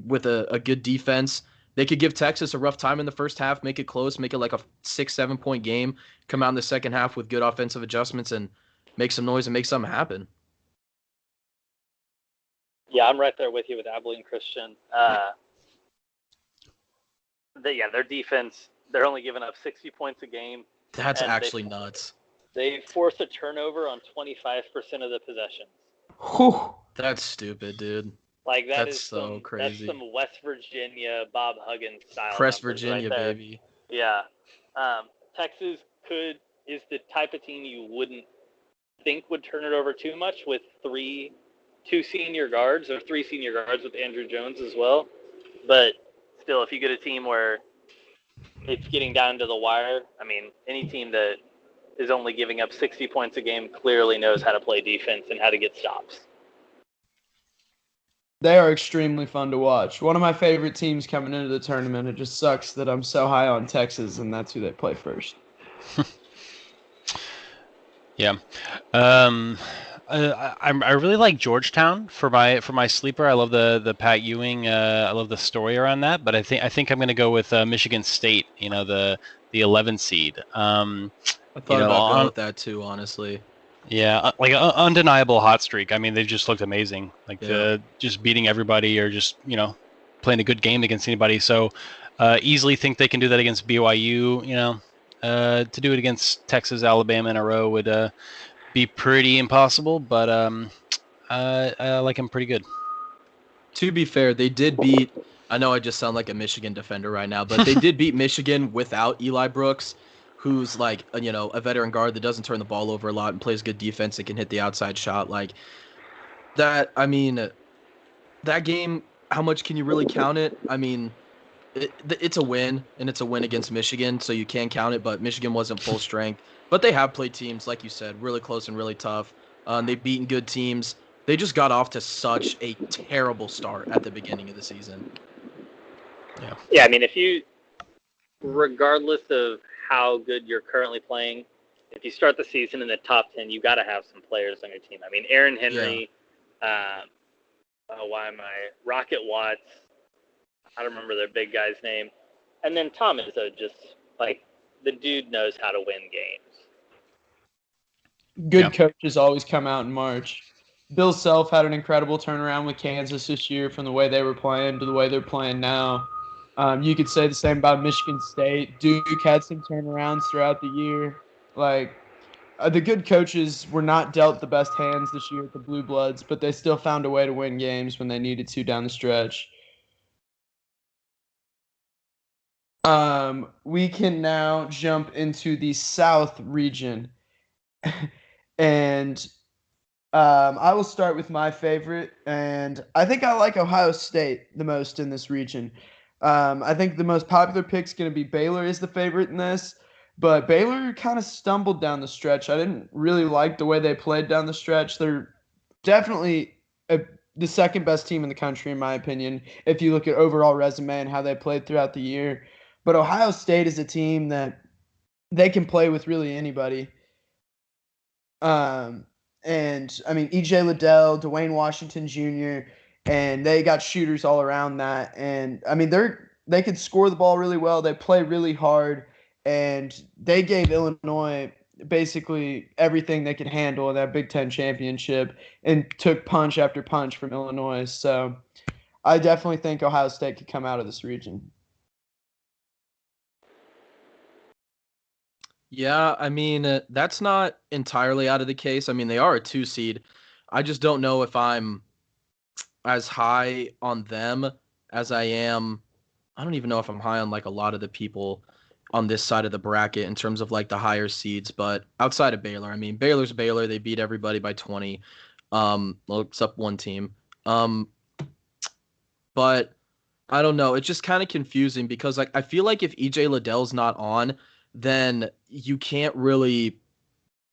with a good defense, they could give Texas a rough time in the first half, make it close, make it like a 6-7 point game, come out in the second half with good offensive adjustments and make some noise and make something happen. Yeah, I'm right there with you with Abilene Christian. Their defense, they're only giving up 60 points a game. That's actually nuts. They force a turnover on 25% of the possessions. Whew. That's stupid, duid. Like that's so crazy. That's some West Virginia Bob Huggins style. Press Virginia, right baby. Yeah. Texas is the type of team you wouldn't think would turn it over too much with 3 senior guards or 3 senior guards with Andrew Jones as well. But still, if you get a team where it's getting down to the wire, I mean, any team that is only giving up 60 points a game clearly knows how to play defense and how to get stops. They are extremely fun to watch. One of my favorite teams coming into the tournament. It just sucks that I'm so high on Texas, and that's who they play first. Yeah. I really like Georgetown for my sleeper. I love the Pat Ewing. I love the story around that. But I think I'm going to go with Michigan State. The 11 seed. I thought about going with that too, honestly. Yeah, like an undeniable hot streak. I mean, they've just looked amazing. Like just beating everybody or just playing a good game against anybody. So easily think they can do that against BYU. To do it against Texas, Alabama in a row would be pretty impossible. But I like them pretty good. To be fair, they did beat. I know I just sound like a Michigan defender right now, but they did beat Michigan without Eli Brooks, who's like a veteran guard that doesn't turn the ball over a lot and plays good defense and can hit the outside shot. Like that. I mean, that game. How much can you really count it? I mean, it's a win, and it's a win against Michigan, so you can count it. But Michigan wasn't full strength. But they have played teams, like you said, really close and really tough. They've beaten good teams. They just got off to such a terrible start at the beginning of the season. Yeah, I mean, regardless of how good you're currently playing, if you start the season in the top 10, you got to have some players on your team. I mean, Aaron Henry, Rocket Watts, I don't remember their big guy's name, and then Tom Izzo, just like the dude knows how to win games. Good coaches always come out in March. Bill Self had an incredible turnaround with Kansas this year from the way they were playing to the way they're playing now. You could say the same about Michigan State. Duke had some turnarounds throughout the year. Like, the good coaches were not dealt the best hands this year at the Blue Bloods, but they still found a way to win games when they needed to down the stretch. We can now jump into the South region. And I will start with my favorite, and I think I like Ohio State the most in this region. I think the most popular pick is going to be Baylor is the favorite in this, but Baylor kind of stumbled down the stretch. I didn't really like the way they played down the stretch. They're definitely the second best team in the country, in my opinion, if you look at overall resume and how they played throughout the year. But Ohio State is a team that they can play with really anybody. And I mean, E.J. Liddell, Dwayne Washington Jr., and they got shooters all around that. And I mean, they could score the ball really well. They play really hard, and they gave Illinois basically everything they could handle in that Big Ten championship and took punch after punch from Illinois. So I definitely think Ohio State could come out of this region. Yeah, I mean, that's not entirely out of the case. I mean, they are a 2 seed. I just don't know if I'm as high on them as I am. I don't even know if I'm high on like a lot of the people on this side of the bracket in terms of like the higher seeds, but outside of Baylor, I mean, Baylor's Baylor. They beat everybody by 20, except one team. But I don't know. It's just kind of confusing because like I feel like if EJ Liddell's not on, then you can't really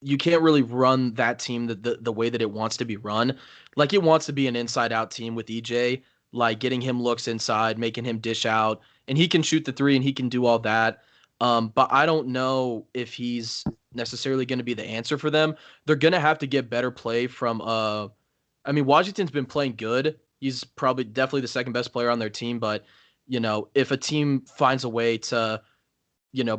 run that team the way that it wants to be run. Like it wants to be an inside out team with EJ, like getting him looks inside, making him dish out, and he can shoot the three and he can do all that. But I don't know if he's necessarily going to be the answer for them. They're going to have to get better play from I mean, Washington's been playing good. He's probably definitely the second best player on their team, but if a team finds a way to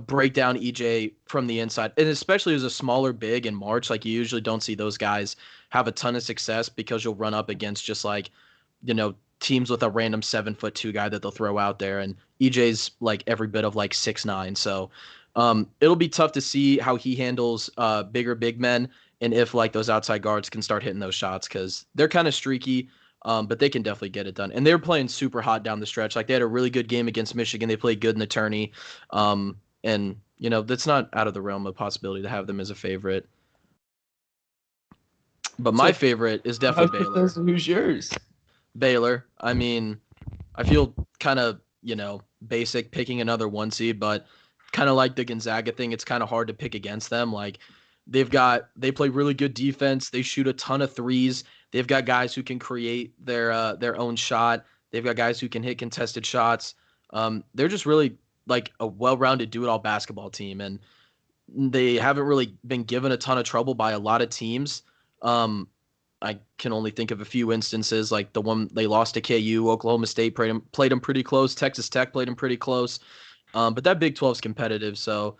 break down EJ from the inside, and especially as a smaller big in March, like you usually don't see those guys have a ton of success because you'll run up against just like, teams with a random 7'2" guy that they'll throw out there. And EJ's like every bit of like 6'9". So it'll be tough to see how he handles bigger big men and if like those outside guards can start hitting those shots because they're kind of streaky. But they can definitely get it done. And they were playing super hot down the stretch. Like they had a really good game against Michigan. They played good in the tourney. And, that's not out of the realm of possibility to have them as a favorite. But my favorite is definitely Baylor. Who's yours? Baylor. I mean, I feel kind of, basic picking another 1 seed, but kind of like the Gonzaga thing, it's kind of hard to pick against them. Like they play really good defense. They shoot a ton of threes. They've got guys who can create their own shot. They've got guys who can hit contested shots. They're just really like a well-rounded do-it-all basketball team, and they haven't really been given a ton of trouble by a lot of teams. I can only think of a few instances, like the one they lost to KU. Oklahoma State played them pretty close. Texas Tech played them pretty close. But that Big 12 is competitive, so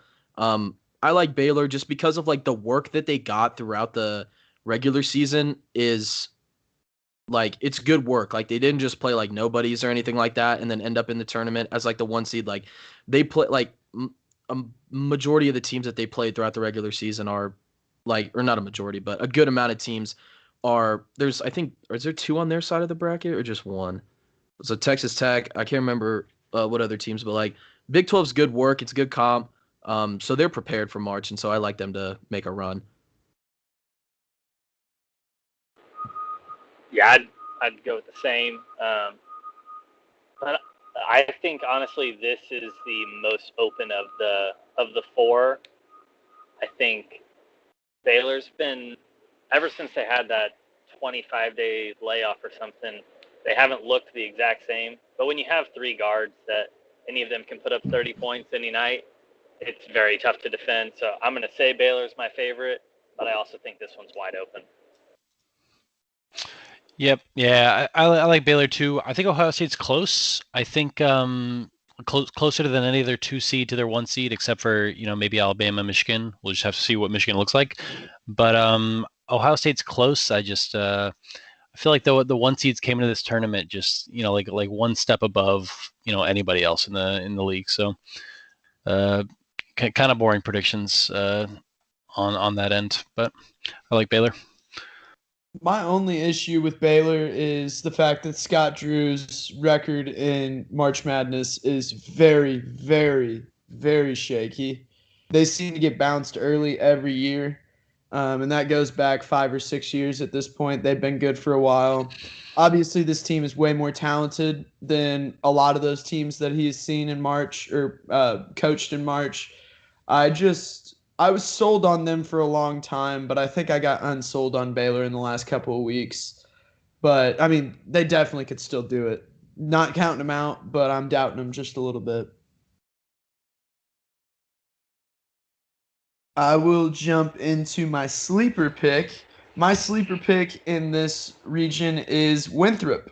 I like Baylor just because of like the work that they got throughout the regular season is like it's good work. Like they didn't just play like nobodies or anything like that, and then end up in the tournament as like the 1 seed. Like they play like a majority of the teams that they played throughout the regular season are like, or not a majority, but a good amount of teams are. There's I think is there 2 on their side of the bracket or just 1? So Texas Tech, I can't remember what other teams, but like Big 12's good work. It's good comp. So they're prepared for March, and so I like them to make a run. Yeah, I'd go with the same. But I think honestly, this is the most open of the 4. I think Baylor's been ever since they had that 25-day layoff or something. They haven't looked the exact same. But when you have 3 guards that any of them can put up 30 points any night, it's very tough to defend. So I'm going to say Baylor's my favorite, but I also think this one's wide open. Yep. Yeah, I like Baylor too. I think Ohio State's close. I think closer than any other 2 seed to their 1 seed, except for maybe Alabama, Michigan. We'll just have to see what Michigan looks like. But Ohio State's close. I just I feel like the 1 seeds came into this tournament just like 1 step above anybody else in the league. So kind of boring predictions on that end, but I like Baylor. My only issue with Baylor is the fact that Scott Drew's record in March Madness is very, very, very shaky. They seem to get bounced early every year, and that goes back 5 or 6 years at this point. They've been good for a while. Obviously, this team is way more talented than a lot of those teams that he's seen in March or coached in March. I was sold on them for a long time, but I think I got unsold on Baylor in the last couple of weeks. But, I mean, they definitely could still do it. Not counting them out, but I'm doubting them just a little bit. I will jump into my sleeper pick. My sleeper pick in this region is Winthrop.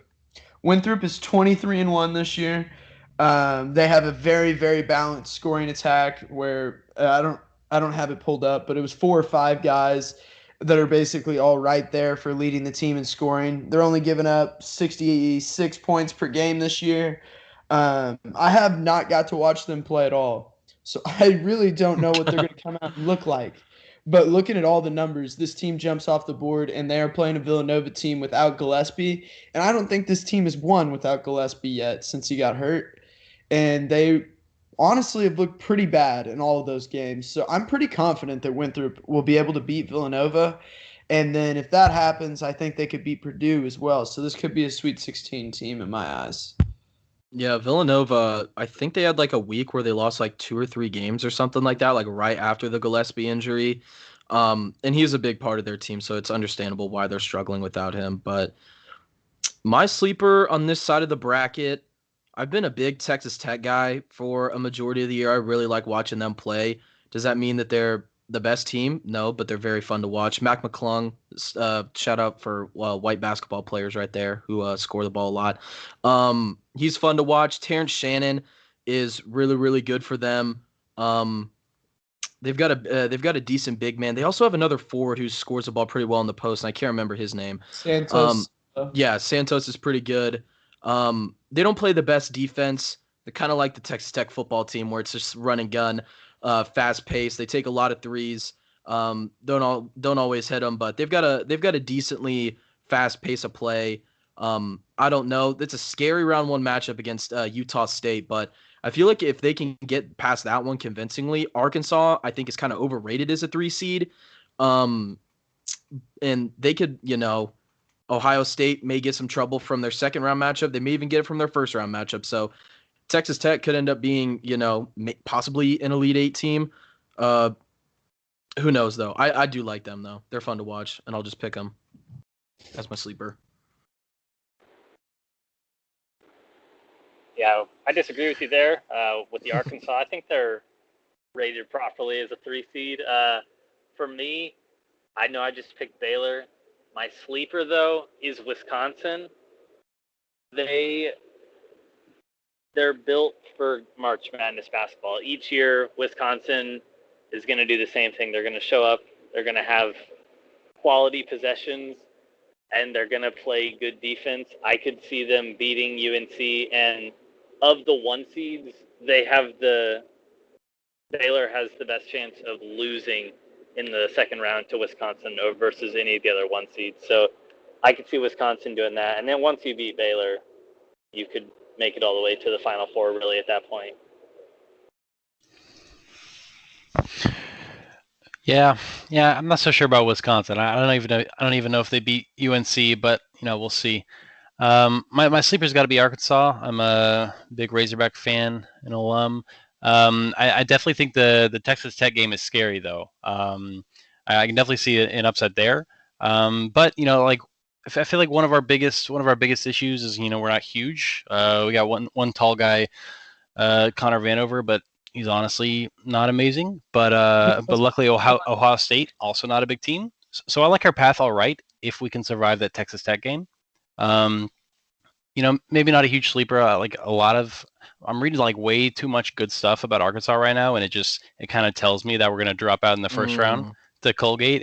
Winthrop is 23-1 this year. They have a very, very balanced scoring attack where I don't have it pulled up, but it was 4 or 5 guys that are basically all right there for leading the team in scoring. They're only giving up 66 points per game this year. I have not got to watch them play at all, so I really don't know what they're going to come out and look like. But looking at all the numbers, this team jumps off the board, and they are playing a Villanova team without Gillespie. And I don't think this team has won without Gillespie yet since he got hurt. And they honestly have looked pretty bad in all of those games. So I'm pretty confident that Winthrop will be able to beat Villanova. And then if that happens, I think they could beat Purdue as well. So this could be a Sweet 16 team in my eyes. Yeah, Villanova, I think they had like a week where they lost like 2 or 3 games or something like that, like right after the Gillespie injury. And he's a big part of their team, so it's understandable why they're struggling without him. But my sleeper on this side of the bracket, I've been a big Texas Tech guy for a majority of the year. I really like watching them play. Does that mean that they're the best team? No, but they're very fun to watch. Mac McClung, shout out for white basketball players right there who score the ball a lot. He's fun to watch. Terrence Shannon is really, really good for them. They've got a decent big man. They also have another forward who scores the ball pretty well in the post, and I can't remember his name. Santos. Yeah, Santos is pretty good. They don't play the best defense. They're kind of like the Texas Tech football team where it's just run and gun, fast pace. They take a lot of threes. Don't always hit them, but they've got a decently fast pace of play. I don't know. It's a scary round 1 matchup against Utah State, but I feel like if they can get past that one convincingly, Arkansas I think is kind of overrated as a 3 seed. And they could, Ohio State may get some trouble from their second round matchup. They may even get it from their first round matchup. So Texas Tech could end up being, possibly an Elite 8 team. Who knows, though? I do like them, though. They're fun to watch, and I'll just pick them as my sleeper. Yeah, I disagree with you there with the Arkansas. I think they're rated properly as a 3 seed. For me, I know I just picked Baylor. My sleeper, though, is Wisconsin. They're built for March Madness basketball. Each year, Wisconsin is going to do the same thing. They're going to show up. They're going to have quality possessions, and they're going to play good defense. I could see them beating UNC, and of the 1 seeds, Baylor has the best chance of losing in the second round to Wisconsin versus any of the other 1 seeds. So I could see Wisconsin doing that. And then once you beat Baylor, you could make it all the way to the Final Four really at that point. Yeah, I'm not so sure about Wisconsin. I don't even know if they beat UNC, but we'll see. My sleeper's got to be Arkansas. I'm a big Razorback fan and alum. I definitely think the Texas Tech game is scary though. I can definitely see an upset there. But I feel like one of our biggest issues is we're not huge. We got one tall guy, Connor Vanover, but he's honestly not amazing. But luckily Ohio State also not a big team. So I like our path all right if we can survive that Texas Tech game. Maybe not a huge sleeper. I'm reading way too much good stuff about Arkansas right now, and it kind of tells me that we're going to drop out in the first round to Colgate.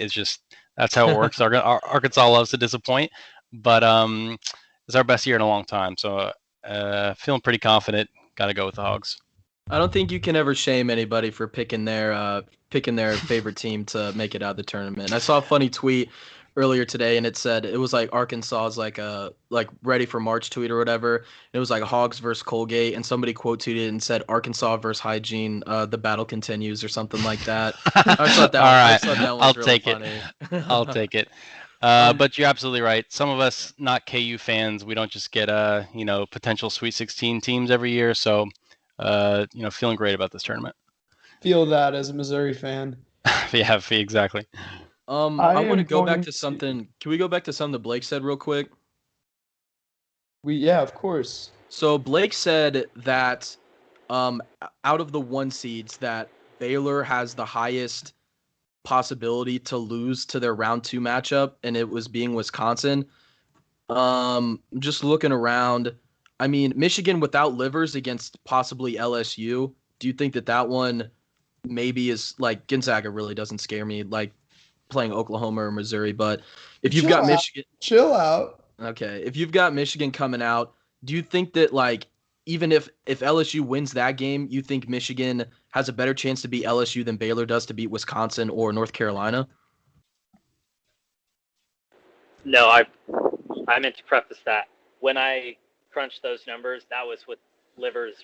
That's how it works. Arkansas loves to disappoint, but it's our best year in a long time. So feeling pretty confident. Got to go with the Hogs. I don't think you can ever shame anybody for picking their favorite team to make it out of the tournament. I saw a funny tweet earlier today, and it said it was Arkansas's ready for March tweet or whatever. And it was Hogs versus Colgate, and somebody quote tweeted and said Arkansas versus hygiene. The battle continues or something like that. I thought that. All right, I thought that was I'll really take funny. it. I'll take it. But you're absolutely right. Some of us not KU fans, we don't just get potential Sweet 16 teams every year. So feeling great about this tournament. Feel that as a Missouri fan. Yeah, exactly. I want to go back to something. Can we go back to something that Blake said real quick? Yeah, of course. So Blake said that out of the 1 seeds that Baylor has the highest possibility to lose to their round 2 matchup, and it was being Wisconsin. Just looking around, I mean, Michigan without Livers against possibly LSU. Do you think that one maybe is Gonzaga really doesn't scare me playing Oklahoma or Missouri? But if you've got Michigan, chill out. Okay, if you've got Michigan coming out, do you think that even if LSU wins that game, you think Michigan has a better chance to beat LSU than Baylor does to beat Wisconsin or North Carolina? No, I meant to preface that. When I crunched those numbers, that was with Livers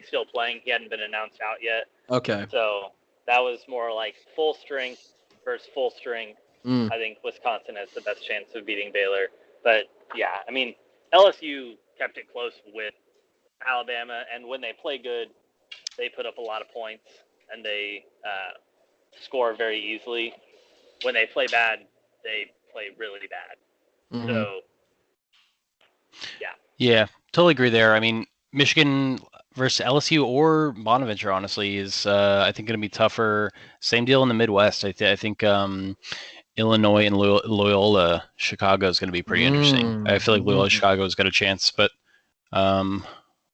still playing. He hadn't been announced out yet. Okay. So that was more full strength versus full strength. I think Wisconsin has the best chance of beating Baylor. But yeah, I mean, LSU kept it close with Alabama, and when they play good, they put up a lot of points and they score very easily. When they play bad, they play really bad. Mm-hmm. So yeah. Yeah, totally agree there. I mean, Michigan versus LSU or Bonaventure, honestly, is I think going to be tougher. Same deal in the Midwest. I think Illinois and Loyola Chicago is going to be pretty interesting. I feel like Loyola Chicago has got a chance, but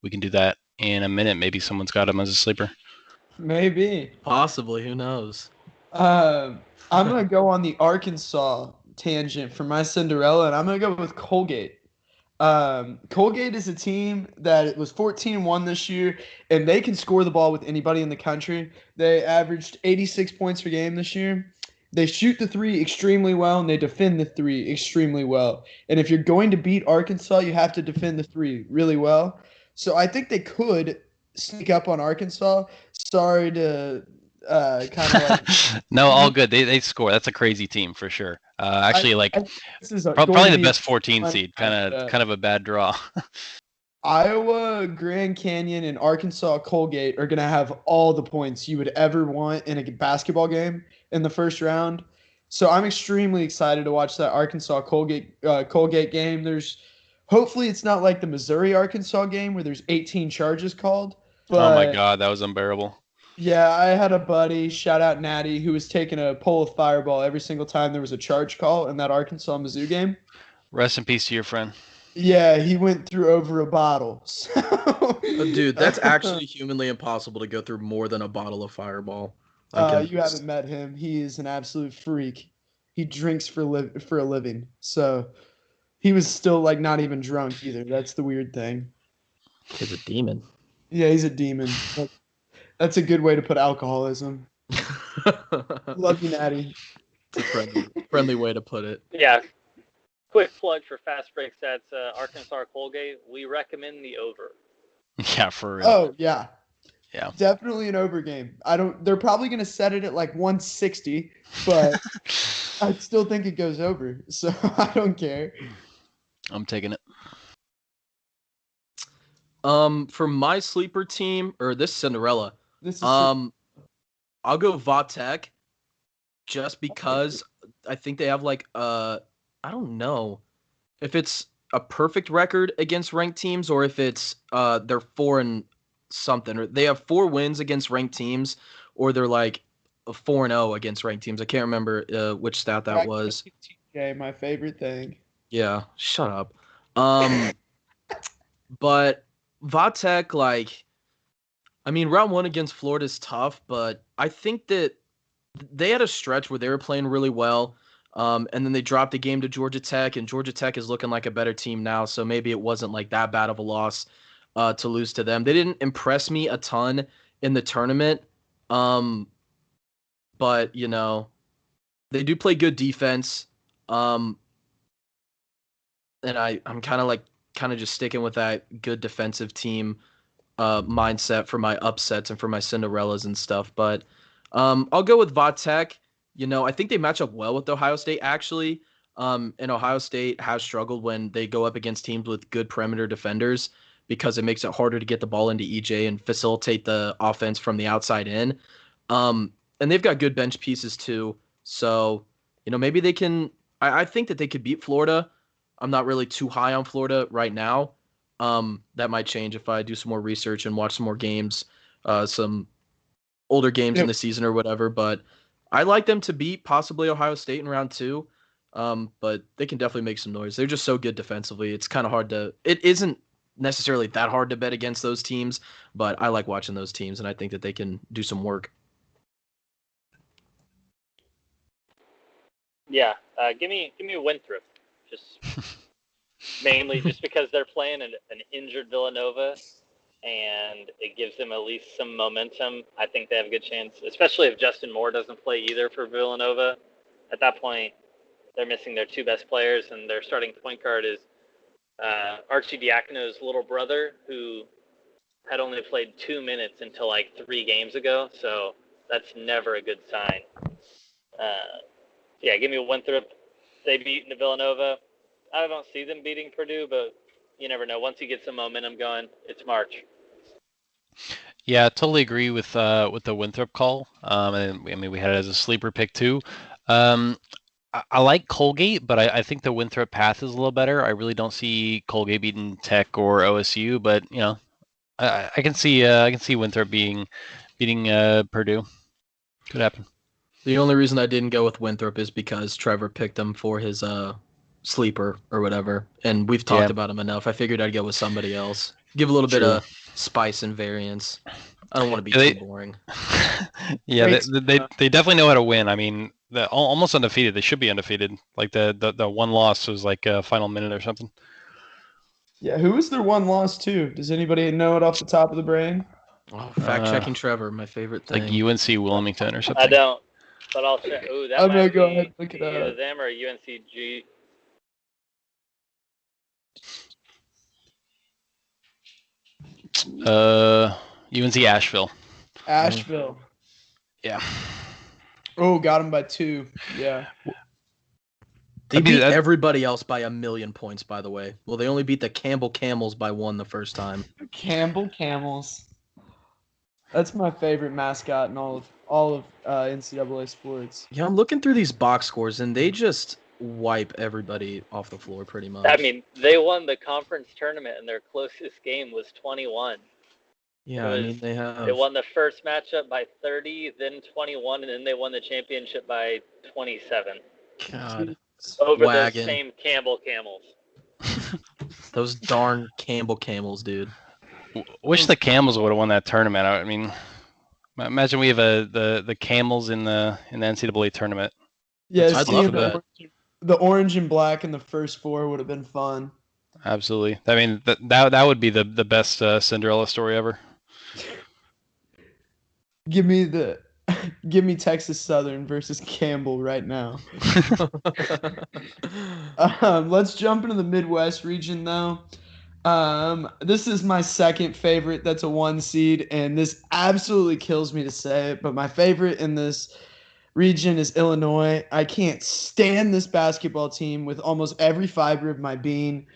we can do that in a minute. Maybe someone's got him as a sleeper. Maybe. Possibly. Who knows? I'm going to go on the Arkansas tangent for my Cinderella, and I'm going to go with Colgate. Colgate is a team that was 14-1 this year, and they can score the ball with anybody in the country. They averaged 86 points per game this year. They shoot the three extremely well, and they defend the three extremely well. And if you're going to beat Arkansas, you have to defend the three really well. So I think they could sneak up on Arkansas. Sorry to kind of No, all good. They score. That's a crazy team for sure. Actually, this is probably the best 14 seed. Kind of a bad draw. Iowa, Grand Canyon, and Arkansas Colgate are going to have all the points you would ever want in a basketball game in the first round. So I'm extremely excited to watch that Arkansas Colgate game. Hopefully it's not like the Missouri Arkansas game where there's 18 charges called. But oh my God, that was unbearable. Yeah, I had a buddy, shout out Natty, who was taking a pull of Fireball every single time there was a charge call in that Arkansas-Mizzou game. Rest in peace to your friend. Yeah, he went through over a bottle. So, Dude, that's actually humanly impossible to go through more than a bottle of Fireball. Like, you haven't met him. He is an absolute freak. He drinks for a living. So he was still like not even drunk either. That's the weird thing. he's a demon. Yeah, he's a demon. That's a good way to put alcoholism. Love you, Natty. It's a friendly way to put it. Yeah. Quick plug for Fast Break Stats, Arkansas Colgate. We recommend the over. Yeah, for real. Oh yeah. Yeah. Definitely an over game. They're probably gonna set it at like 160, but I still think it goes over. So I don't care. I'm taking it. For my sleeper team, or this Cinderella, This is I'll go Vatek, just because I think they have like I don't know if it's a perfect record against ranked teams or if it's they're 4 and something, or they have 4 wins against ranked teams, or they're like 4-0 against ranked teams. I can't remember which stat that was. TJ, my favorite thing. Yeah, shut up. But Vatek, like, I mean, round 1 against Florida is tough, but I think that they had a stretch where they were playing really well, and then they dropped the game to Georgia Tech, and Georgia Tech is looking like a better team now, so maybe it wasn't like that bad of a loss to lose to them. They didn't impress me a ton in the tournament, but, you know, they do play good defense, and I'm kind of just sticking with that good defensive team mindset for my upsets and for my Cinderellas and stuff. But I'll go with Vatek. You know, I think they match up well with Ohio State, actually. And Ohio State has struggled when they go up against teams with good perimeter defenders because it makes it harder to get the ball into EJ and facilitate the offense from the outside in. And they've got good bench pieces too. So, you know, maybe they can – I think that they could beat Florida. I'm not really too high on Florida right now. That might change if I do some more research and watch some more games, some older games in the season or whatever. But I like them to beat possibly Ohio State in round 2. But they can definitely make some noise. They're just so good defensively. It's kind of hard to – it isn't necessarily that hard to bet against those teams, but I like watching those teams, and I think that they can do some work. Yeah, give me Winthrop, just mainly just because they're playing an injured Villanova, and it gives them at least some momentum. I think they have a good chance, especially if Justin Moore doesn't play either for Villanova. At that point, they're missing their 2 best players, and their starting point guard is Archie Diacono's little brother, who had only played 2 minutes until like 3 games ago, so that's never a good sign. Yeah, give me Winthrop. They beat Villanova. I don't see them beating Purdue, but you never know. Once you get some momentum going, it's March. Yeah, totally agree with the Winthrop call. And I mean, we had it as a sleeper pick too. I like Colgate, but I think the Winthrop path is a little better. I really don't see Colgate beating Tech or OSU, but you know, I can see Winthrop beating Purdue. Could happen. The only reason I didn't go with Winthrop is because Trevor picked him for his sleeper or whatever, and we've talked about him enough. I figured I'd go with somebody else. Give a little bit of spice and variance. I don't want to be too boring. Yeah, they definitely know how to win. I mean, they're almost undefeated. They should be undefeated. Like the one loss was like a final minute or something. Yeah, who was their one loss to? Does anybody know it off the top of the brain? Oh, fact-checking Trevor, my favorite thing. Like UNC Wilmington or something. I don't, but I'll check. Ooh, that I'm might gonna be go ahead and look it either up. them or UNCG. UNC Asheville. Asheville. Yeah. Oh, got him by 2. Yeah. They beat everybody else by 1,000,000 points, by the way. Well, they only beat the Campbell Camels by 1 the first time. Campbell Camels. That's my favorite mascot in all of NCAA sports. Yeah, I'm looking through these box scores, and they just wipe everybody off the floor pretty much. I mean, they won the conference tournament, and their closest game was 21. Yeah, I mean, they have. They won the first matchup by 30, then 21, and then they won the championship by 27. God. Over those Wagon. same Campbell Camels. Those darn Campbell Camels, dude. Wish the Camels would have won that tournament. I mean, imagine we have the Camels in the NCAA tournament. Yeah, I'd seeing love that. the orange and black in the first four would have been fun. Absolutely. I mean, that would be the best Cinderella story ever. Give me Texas Southern versus Campbell right now. Let's jump into the Midwest region though. This is my second favorite. That's a 1 seed, and this absolutely kills me to say it, but my favorite in this region is Illinois. I can't stand this basketball team with almost every fiber of my being.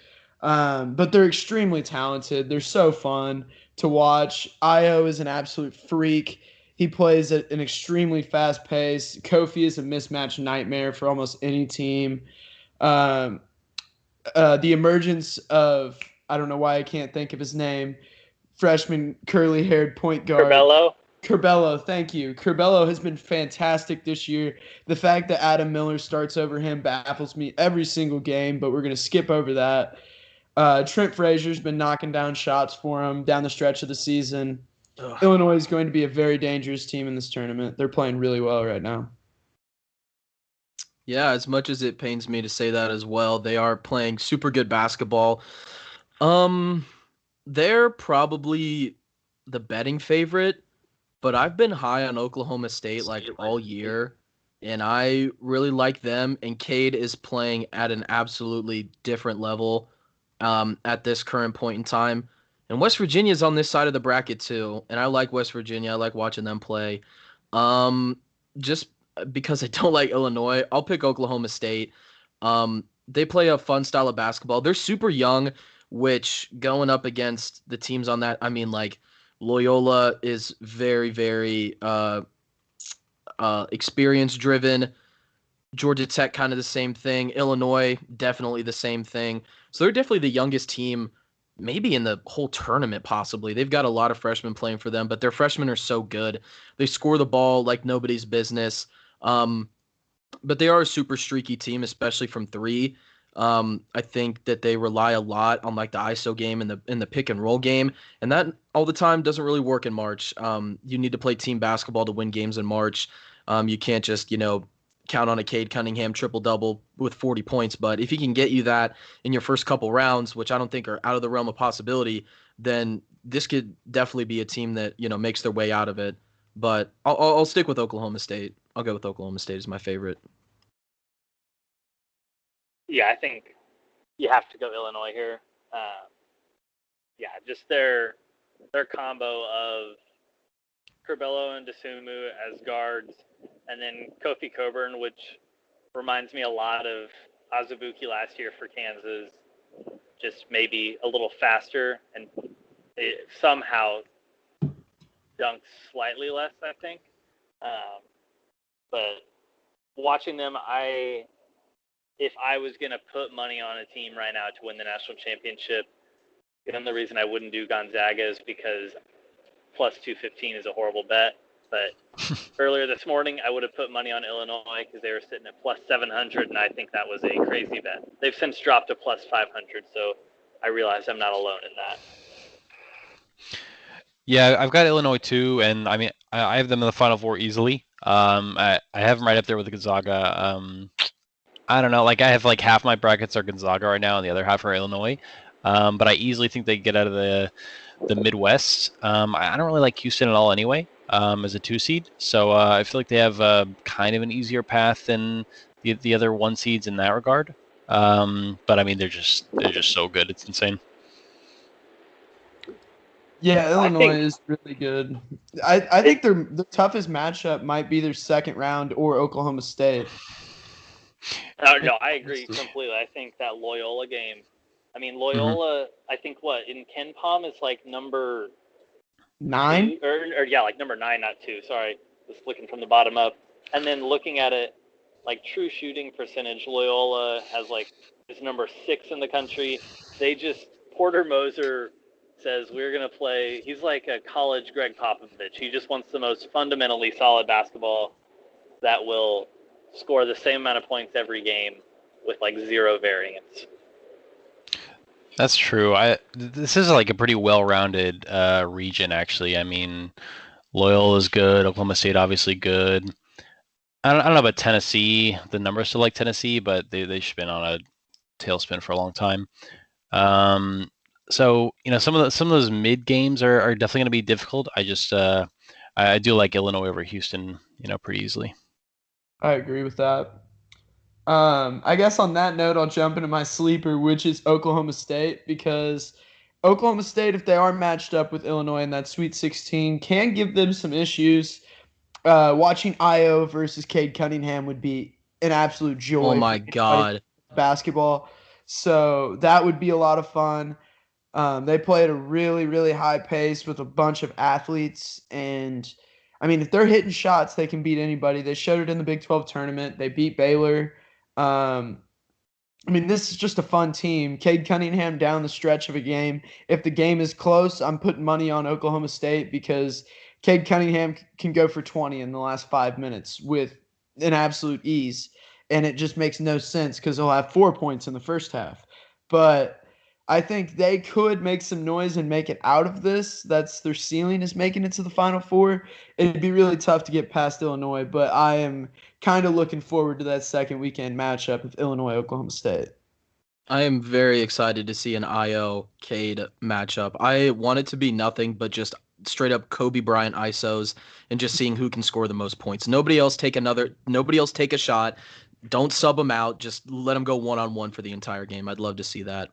But they're extremely talented. They're so fun to watch. Io is an absolute freak. He plays at an extremely fast pace. Kofi is a mismatch nightmare for almost any team. Um, the emergence of, I don't know why I can't think of his name, freshman curly-haired point guard. Curbelo, thank you. Curbelo has been fantastic this year. The fact that Adam Miller starts over him baffles me every single game, but we're going to skip over that. Trent Frazier's been knocking down shots for him down the stretch of the season. Ugh. Illinois is going to be a very dangerous team in this tournament. They're playing really well right now. Yeah, as much as it pains me to say that as well, they are playing super good basketball. They're probably the betting favorite, but I've been high on Oklahoma State like all year, and I really like them. And Cade is playing at an absolutely different level at this current point in time. And West Virginia's on this side of the bracket too, and I like West Virginia. I like watching them play. Just because I don't like Illinois, I'll pick Oklahoma State. They play a fun style of basketball. They're super young, which going up against the teams on that, I mean, like Loyola is very, very experience driven. Georgia Tech, kind of the same thing. Illinois, definitely the same thing. So they're definitely the youngest team, maybe in the whole tournament, possibly. They've got a lot of freshmen playing for them, but their freshmen are so good. They score the ball like nobody's business. But they are a super streaky team, especially from three. I think that they rely a lot on like the ISO game and the pick and roll game, and that all the time doesn't really work in March. You need to play team basketball to win games in March. You can't just count on a Cade Cunningham triple-double with 40 points. But if he can get you that in your first couple rounds, which I don't think are out of the realm of possibility, then this could definitely be a team that, makes their way out of it. But I'll stick with Oklahoma State. I'll go with Oklahoma State as my favorite. Yeah, I think you have to go Illinois here. Just their combo of Curbelo and Dosunmu as guards, and then Kofi Coburn, which reminds me a lot of Azubuike last year for Kansas, just maybe a little faster and it somehow dunks slightly less, I think. But watching them, if I was going to put money on a team right now to win the national championship, and the reason I wouldn't do Gonzaga is because plus 215 is a horrible bet. But earlier this morning, I would have put money on Illinois because they were sitting at plus 700, and I think that was a crazy bet. They've since dropped to plus 500, so I realize I'm not alone in that. Yeah, I've got Illinois too, and I mean I have them in the Final Four easily. I have them right up there with the Gonzaga. I don't know, like I have like half my brackets are Gonzaga right now, and the other half are Illinois. But I easily think they get out of the Midwest. I don't really like Houston at all anyway, as a 2 seed. So I feel like they have kind of an easier path than the other 1 seeds in that regard. But I mean they're just so good. It's insane. Yeah, Illinois is really good. I think their toughest matchup might be their second round or Oklahoma State. No, I agree completely. I think that Loyola game, Loyola, I think in Ken Palm is like number 9? Like number 9, not 2. Sorry, just looking from the bottom up. And then looking at it, like true shooting percentage, Loyola is number 6 in the country. Porter Moser says we're going to play. He's like a college Greg Popovich. He just wants the most fundamentally solid basketball that will score the same amount of points every game with like zero variance. That's true. This is like a pretty well-rounded region, actually. I mean, Loyola is good. Oklahoma State obviously good. I don't know about Tennessee. The numbers still like Tennessee, but they've been on a tailspin for a long time. So some of those mid games are definitely going to be difficult. I do like Illinois over Houston, pretty easily. I agree with that. I guess on that note, I'll jump into my sleeper, which is Oklahoma State, because Oklahoma State, if they are matched up with Illinois in that Sweet 16, can give them some issues. Watching Io versus Cade Cunningham would be an absolute joy. Oh my God. Basketball. So that would be a lot of fun. They play at a really, really high pace with a bunch of athletes. And, I mean, if they're hitting shots, they can beat anybody. They showed it in the Big 12 tournament. They beat Baylor. I mean, this is just a fun team. Cade Cunningham down the stretch of a game. If the game is close, I'm putting money on Oklahoma State because Cade Cunningham can go for 20 in the last 5 minutes with an absolute ease. And it just makes no sense because he'll have 4 points in the first half. But I think they could make some noise and make it out of this. That's their ceiling, is making it to the Final Four. It'd be really tough to get past Illinois, but I am kind of looking forward to that second weekend matchup of Illinois-Oklahoma State. I am very excited to see an Io-Cade matchup. I want it to be nothing but just straight up Kobe Bryant ISOs and just seeing who can score the most points. Nobody else take a shot. Don't sub them out. Just let them go one-on-one for the entire game. I'd love to see that.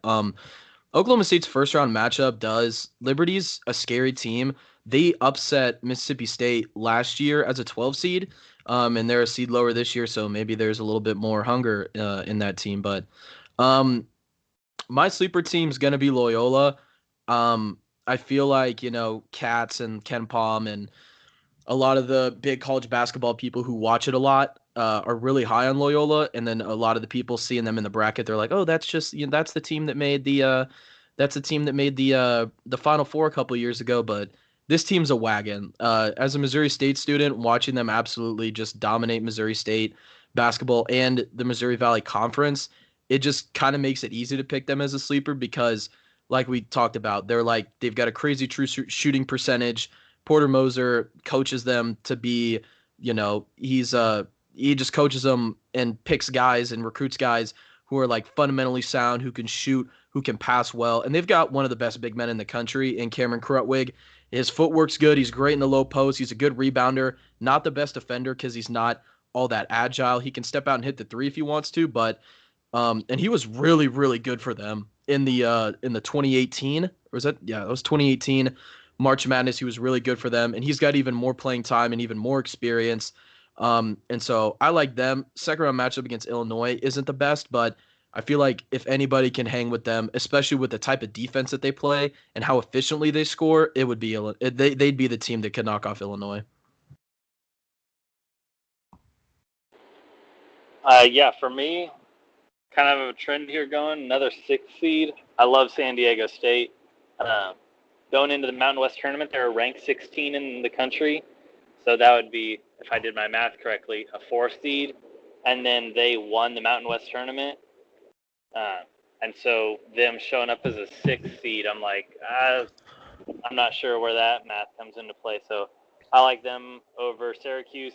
Oklahoma State's first round matchup does. Liberty's a scary team. They upset Mississippi State last year as a 12 seed, and they're a seed lower this year, so maybe there's a little bit more hunger in that team. But my sleeper team's going to be Loyola. I feel like, Katz and Ken Palm and a lot of the big college basketball people who watch it a lot are really high on Loyola, and then a lot of the people seeing them in the bracket, they're like, "Oh, that's just that's the team that made the Final Four a couple years ago." But this team's a wagon. As a Missouri State student, watching them absolutely just dominate Missouri State basketball and the Missouri Valley Conference, it just kind of makes it easy to pick them as a sleeper because, like we talked about, they've got a crazy true shooting percentage. Porter Moser coaches them to be, he just coaches them and picks guys and recruits guys who are like fundamentally sound, who can shoot, who can pass well. And they've got one of the best big men in the country in Cameron Krutwig. His footwork's good. He's great in the low post. He's a good rebounder. Not the best defender because he's not all that agile. He can step out and hit the three if he wants to, but and he was really, really good for them in the 2018, or was that? Yeah, it was 2018 March Madness. He was really good for them, and he's got even more playing time and even more experience. And so I like them. Second round matchup against Illinois isn't the best, but I feel like if anybody can hang with them, especially with the type of defense that they play and how efficiently they score, it would be they'd be the team that could knock off Illinois. Yeah, for me, kind of a trend here going. Another 6th seed. I love San Diego State. Going into the Mountain West tournament, they're ranked 16 in the country. So that would be, if I did my math correctly, a 4th seed. And then they won the Mountain West tournament. And so them showing up as a 6th seed, I'm like, I'm not sure where that math comes into play. So I like them over Syracuse.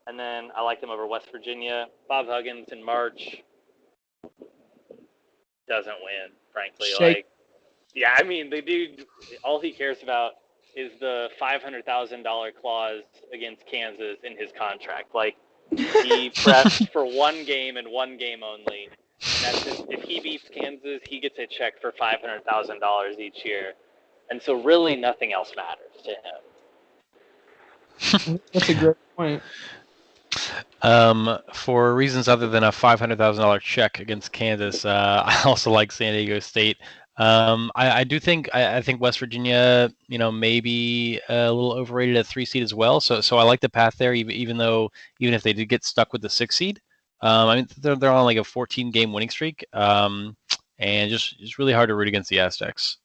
And then I like them over West Virginia. Bob Huggins in March doesn't win, frankly. Yeah, I mean, the dude, all he cares about is the $500,000 clause against Kansas in his contract. Like, he prepped for one game and one game only. And that's just, if he beats Kansas, he gets a check for $500,000 each year. And so really nothing else matters to him. That's a great point. For reasons other than a $500,000 check against Kansas, I also like San Diego State. I think West Virginia, maybe a little overrated at 3 seed as well. So I like the path there, even if they did get stuck with the 6 seed. I mean, they're on like a 14-game winning streak, and just really hard to root against the Aztecs.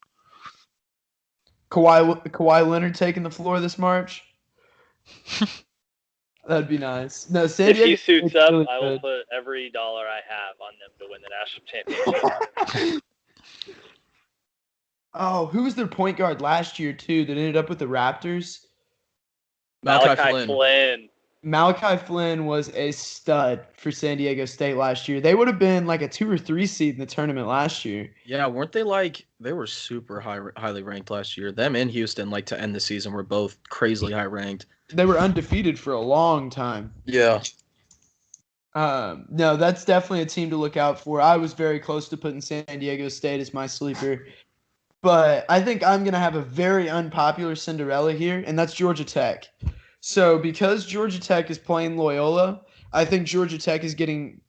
Kawhi Leonard taking the floor this March. That'd be nice. No, San If Diego he suits State's up, really I will good. put every dollar I have on them to win the national championship. Oh, who was their point guard last year too that ended up with the Raptors? Malachi Flynn. Malachi Flynn was a stud for San Diego State last year. They would have been like a 2 or 3 seed in the tournament last year. Yeah, weren't they they were super highly ranked last year. Them and Houston, like to end the season, were both crazily high ranked. They were undefeated for a long time. Yeah. No, that's definitely a team to look out for. I was very close to putting San Diego State as my sleeper. But I think I'm going to have a very unpopular Cinderella here, and that's Georgia Tech. So because Georgia Tech is playing Loyola, I think Georgia Tech is getting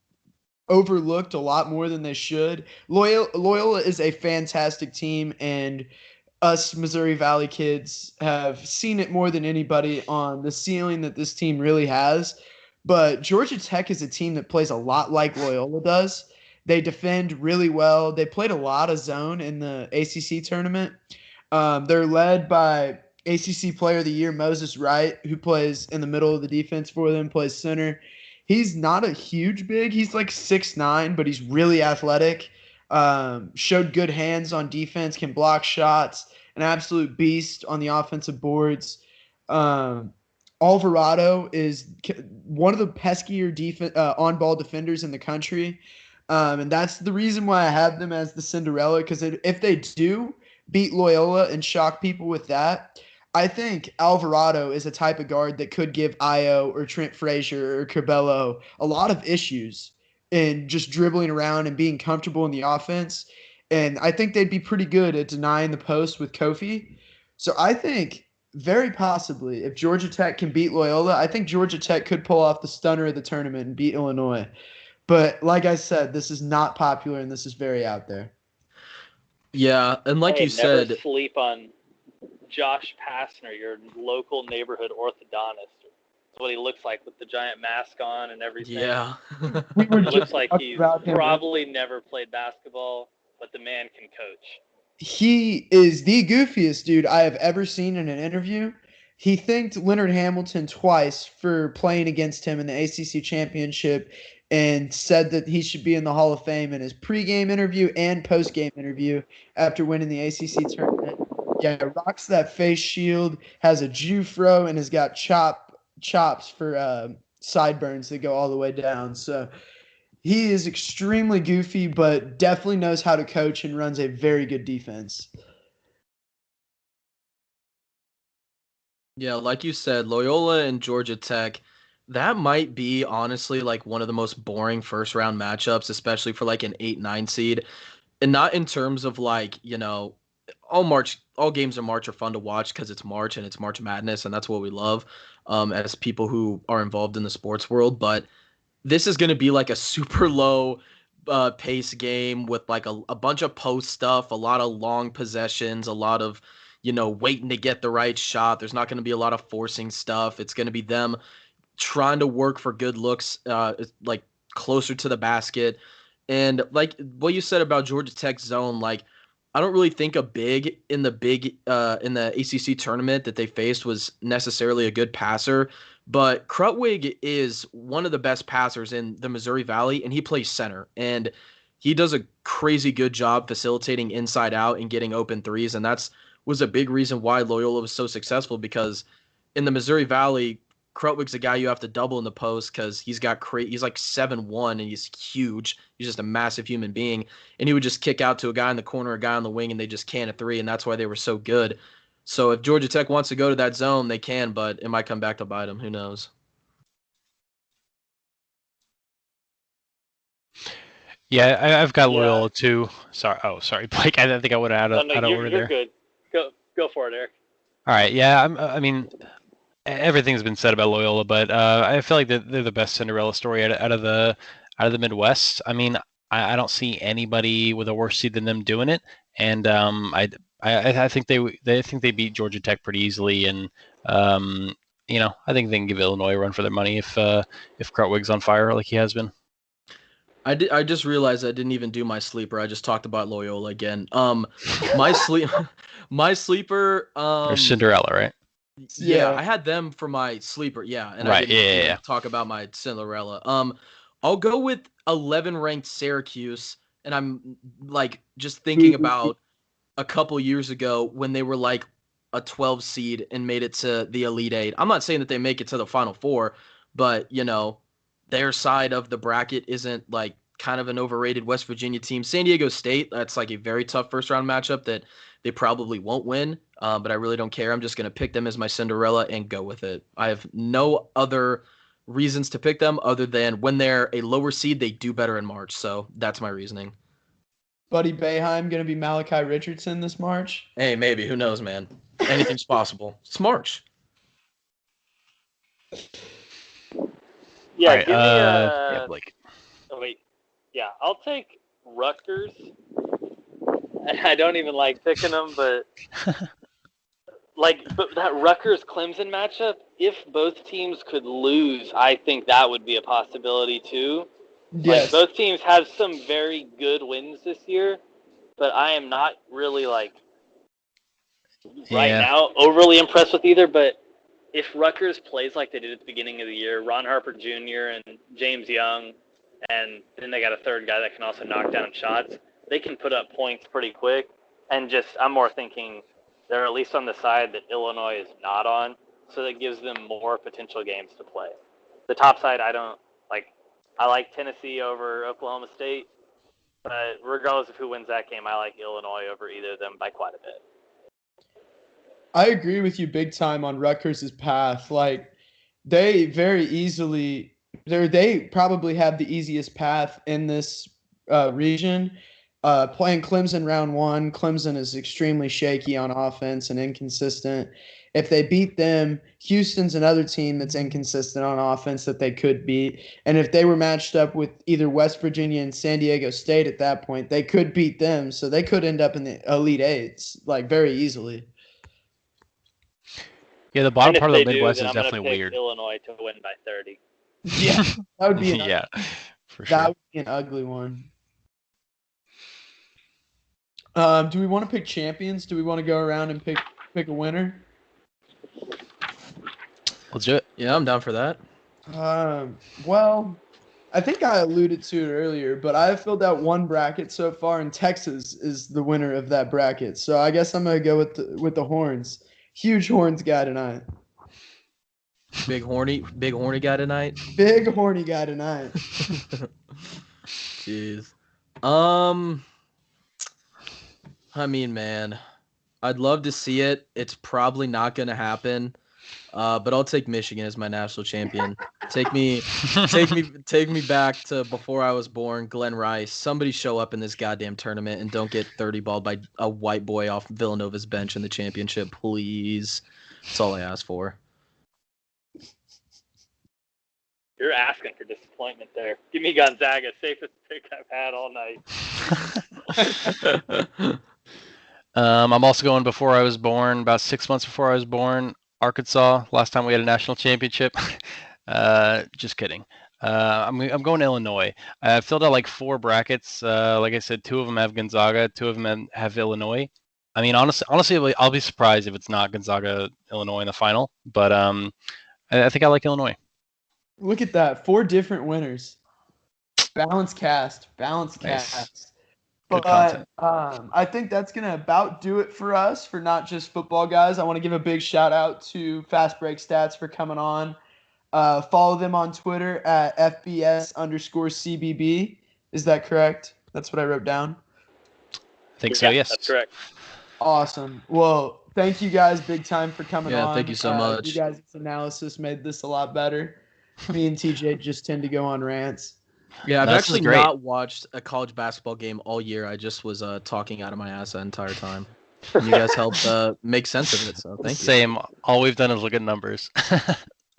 overlooked a lot more than they should. Loyola is a fantastic team, and us Missouri Valley kids have seen it more than anybody on the ceiling that this team really has. But Georgia Tech is a team that plays a lot like Loyola does. They defend really well. They played a lot of zone in the ACC tournament. They're led by ACC Player of the Year Moses Wright, who plays in the middle of the defense for them, plays center. He's not a huge big. He's like 6'9", but he's really athletic. Showed good hands on defense, can block shots, an absolute beast on the offensive boards. Alvarado is one of the peskier on-ball defenders in the country. And that's the reason why I have them as the Cinderella, because if they do beat Loyola and shock people with that, I think Alvarado is a type of guard that could give Io or Trent Frazier or Cabello a lot of issues in just dribbling around and being comfortable in the offense. And I think they'd be pretty good at denying the post with Kofi. So I think very possibly if Georgia Tech can beat Loyola, I think Georgia Tech could pull off the stunner of the tournament and beat Illinois. But like I said, this is not popular and this is very out there. Yeah, and like you never said, sleep on Josh Passner, your local neighborhood orthodontist. That's what he looks like with the giant mask on and everything. yeah. We were It just looks like talking he's about him. probably never played basketball, but the man can coach. He is the goofiest dude I have ever seen in an interview. He thanked Leonard Hamilton twice for playing against him in the ACC championship and said that he should be in the Hall of Fame in his pregame interview and postgame interview after winning the ACC tournament. Yeah, rocks that face shield, has a Jufro, and has got chops for sideburns that go all the way down. So he is extremely goofy, but definitely knows how to coach and runs a very good defense. Yeah, like you said, Loyola and Georgia Tech, that might be honestly like one of the most boring first round matchups, especially for like an 8-9 seed. And not in terms of like, all games in March are fun to watch because it's March and it's March Madness, and that's what we love as people who are involved in the sports world. But this is going to be like a super low pace game with like a bunch of post stuff, a lot of long possessions, a lot of, waiting to get the right shot. There's not going to be a lot of forcing stuff. It's going to be them trying to work for good looks, like closer to the basket. And like what you said about Georgia Tech's zone, like I don't really think a big in the ACC tournament that they faced was necessarily a good passer. But Krutwig is one of the best passers in the Missouri Valley, and he plays center. And he does a crazy good job facilitating inside out and getting open threes. And was a big reason why Loyola was so successful, because in the Missouri Valley, Krutwig's a guy you have to double in the post because he's like 7'1" and he's huge. He's just a massive human being. And he would just kick out to a guy in the corner, a guy on the wing, and they just can a three. And that's why they were so good. So if Georgia Tech wants to go to that zone, they can, but it might come back to bite them. Who knows? Yeah, I've got Loyola too. Sorry, Blake. I didn't think I would have had a order there. You're good. Go for it, Eric. All right. Yeah. I mean, everything's been said about Loyola, but I feel like they're the best Cinderella story out of the Midwest. I mean, I don't see anybody with a worse seed than them doing it, and I think they beat Georgia Tech pretty easily, and I think they can give Illinois a run for their money if Krutwig's on fire like he has been. I just realized I didn't even do my sleeper. I just talked about Loyola again. My sleeper. Or Cinderella, right? Yeah, Yeah. I had them for my sleeper. Yeah, and I Right. didn't even Yeah. talk about my Cinderella. I'll go with 11 ranked Syracuse, and I'm like just thinking about a couple years ago when they were like a 12 seed and made it to the Elite Eight. I'm not saying that they make it to the Final Four, but their side of the bracket isn't like kind of an overrated West Virginia team. San Diego State, that's like a very tough first round matchup that they probably won't win, but I really don't care. I'm just going to pick them as my Cinderella and go with it. I have no other reasons to pick them other than when they're a lower seed, they do better in March. So that's my reasoning. Buddy Boeheim going to be Malachi Richardson this March? Hey, maybe. Who knows, man? Anything's possible. It's March. Yeah, All right, give me yeah, Blake. Oh wait, yeah, I'll take Rutgers. I don't even like picking them, but but that Rutgers Clemson matchup, if both teams could lose, I think that would be a possibility too. Yes. Both teams have some very good wins this year, but I am not really right now overly impressed with either. But if Rutgers plays like they did at the beginning of the year, Ron Harper Jr. and James Young, and then they got a third guy that can also knock down shots, they can put up points pretty quick. And I'm more thinking they're at least on the side that Illinois is not on, so that gives them more potential games to play. The top side, I don't like. I like Tennessee over Oklahoma State, but regardless of who wins that game, I like Illinois over either of them by quite a bit. I agree with you big time on Rutgers' path. They very easily, they probably have the easiest path in this region. Playing Clemson round one, Clemson is extremely shaky on offense and inconsistent. If they beat them, Houston's another team that's inconsistent on offense that they could beat. And if they were matched up with either West Virginia and San Diego State at that point, they could beat them. So they could end up in the Elite Eights very easily. Yeah, the bottom part of the Midwest then is definitely weird. Illinois to win by 30. Yeah, that would be for sure. That would be an ugly one. Do we want to pick champions? Do we want to go around and pick a winner? Let's do it. Yeah, I'm down for that. Well, I think I alluded to it earlier, but I have filled out one bracket so far, and Texas is the winner of that bracket. So I guess I'm gonna go with the Horns. Huge Horns guy tonight. Big horny guy tonight. Big horny guy tonight. Jeez. I mean, man, I'd love to see it. It's probably not gonna happen. But I'll take Michigan as my national champion. Take me back to before I was born. Glenn Rice. Somebody show up in this goddamn tournament and don't get 30 balled by a white boy off Villanova's bench in the championship, please. That's all I ask for. You're asking for disappointment there. Give me Gonzaga, safest pick I've had all night. I'm also going before I was born, about 6 months before I was born. Arkansas, last time we had a national championship. Just kidding. I'm going to Illinois. I've filled out 4 brackets. Like I said, 2 of them have Gonzaga, 2 of them have Illinois. I mean, honestly, I'll be surprised if it's not Gonzaga, Illinois in the final. But I think I like Illinois. Look at that. 4 different winners. Balanced cast. Nice. But I think that's going to about do it for us, for Not Just Football Guys. I want to give a big shout out to Fast Break Stats for coming on. Follow them on Twitter at FBS_CBB. Is that correct? That's what I wrote down. I think so, yes. That's correct. Awesome. Well, thank you guys big time for coming on. Yeah, thank you so much. You guys' analysis made this a lot better. Me and TJ just tend to go on rants. Yeah, I've actually not watched a college basketball game all year. I just was talking out of my ass the entire time. You guys helped make sense of it, so thank you. Same. All we've done is look at numbers.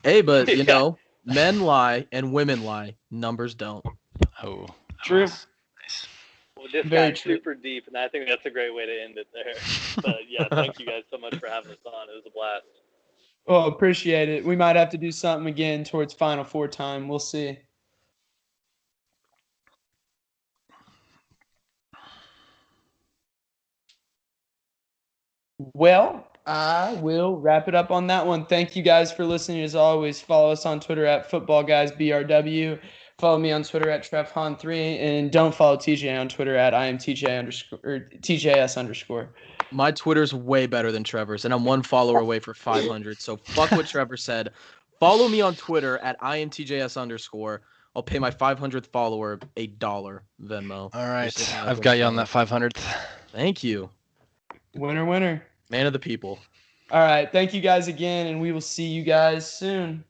Hey, but, men lie and women lie. Numbers don't. Oh. True. Nice. Well, this got super deep, and I think that's a great way to end it there. But, yeah, thank you guys so much for having us on. It was a blast. Well, appreciate it. We might have to do something again towards Final Four time. We'll see. Well, I will wrap it up on that one. Thank you guys for listening. As always, follow us on Twitter at FootballGuysBRW. Follow me on Twitter at TrevHon3, and don't follow TJ on Twitter at IamTJ_TJS_. My Twitter's way better than Trevor's, and I'm one follower away for 500. So fuck what Trevor said. Follow me on Twitter at IamTJS_. I'll pay my 500th follower $1 Venmo. All right, I've got you on that 500th. Thank you. Winner, winner. Man of the people. All right, thank you guys again, and we will see you guys soon.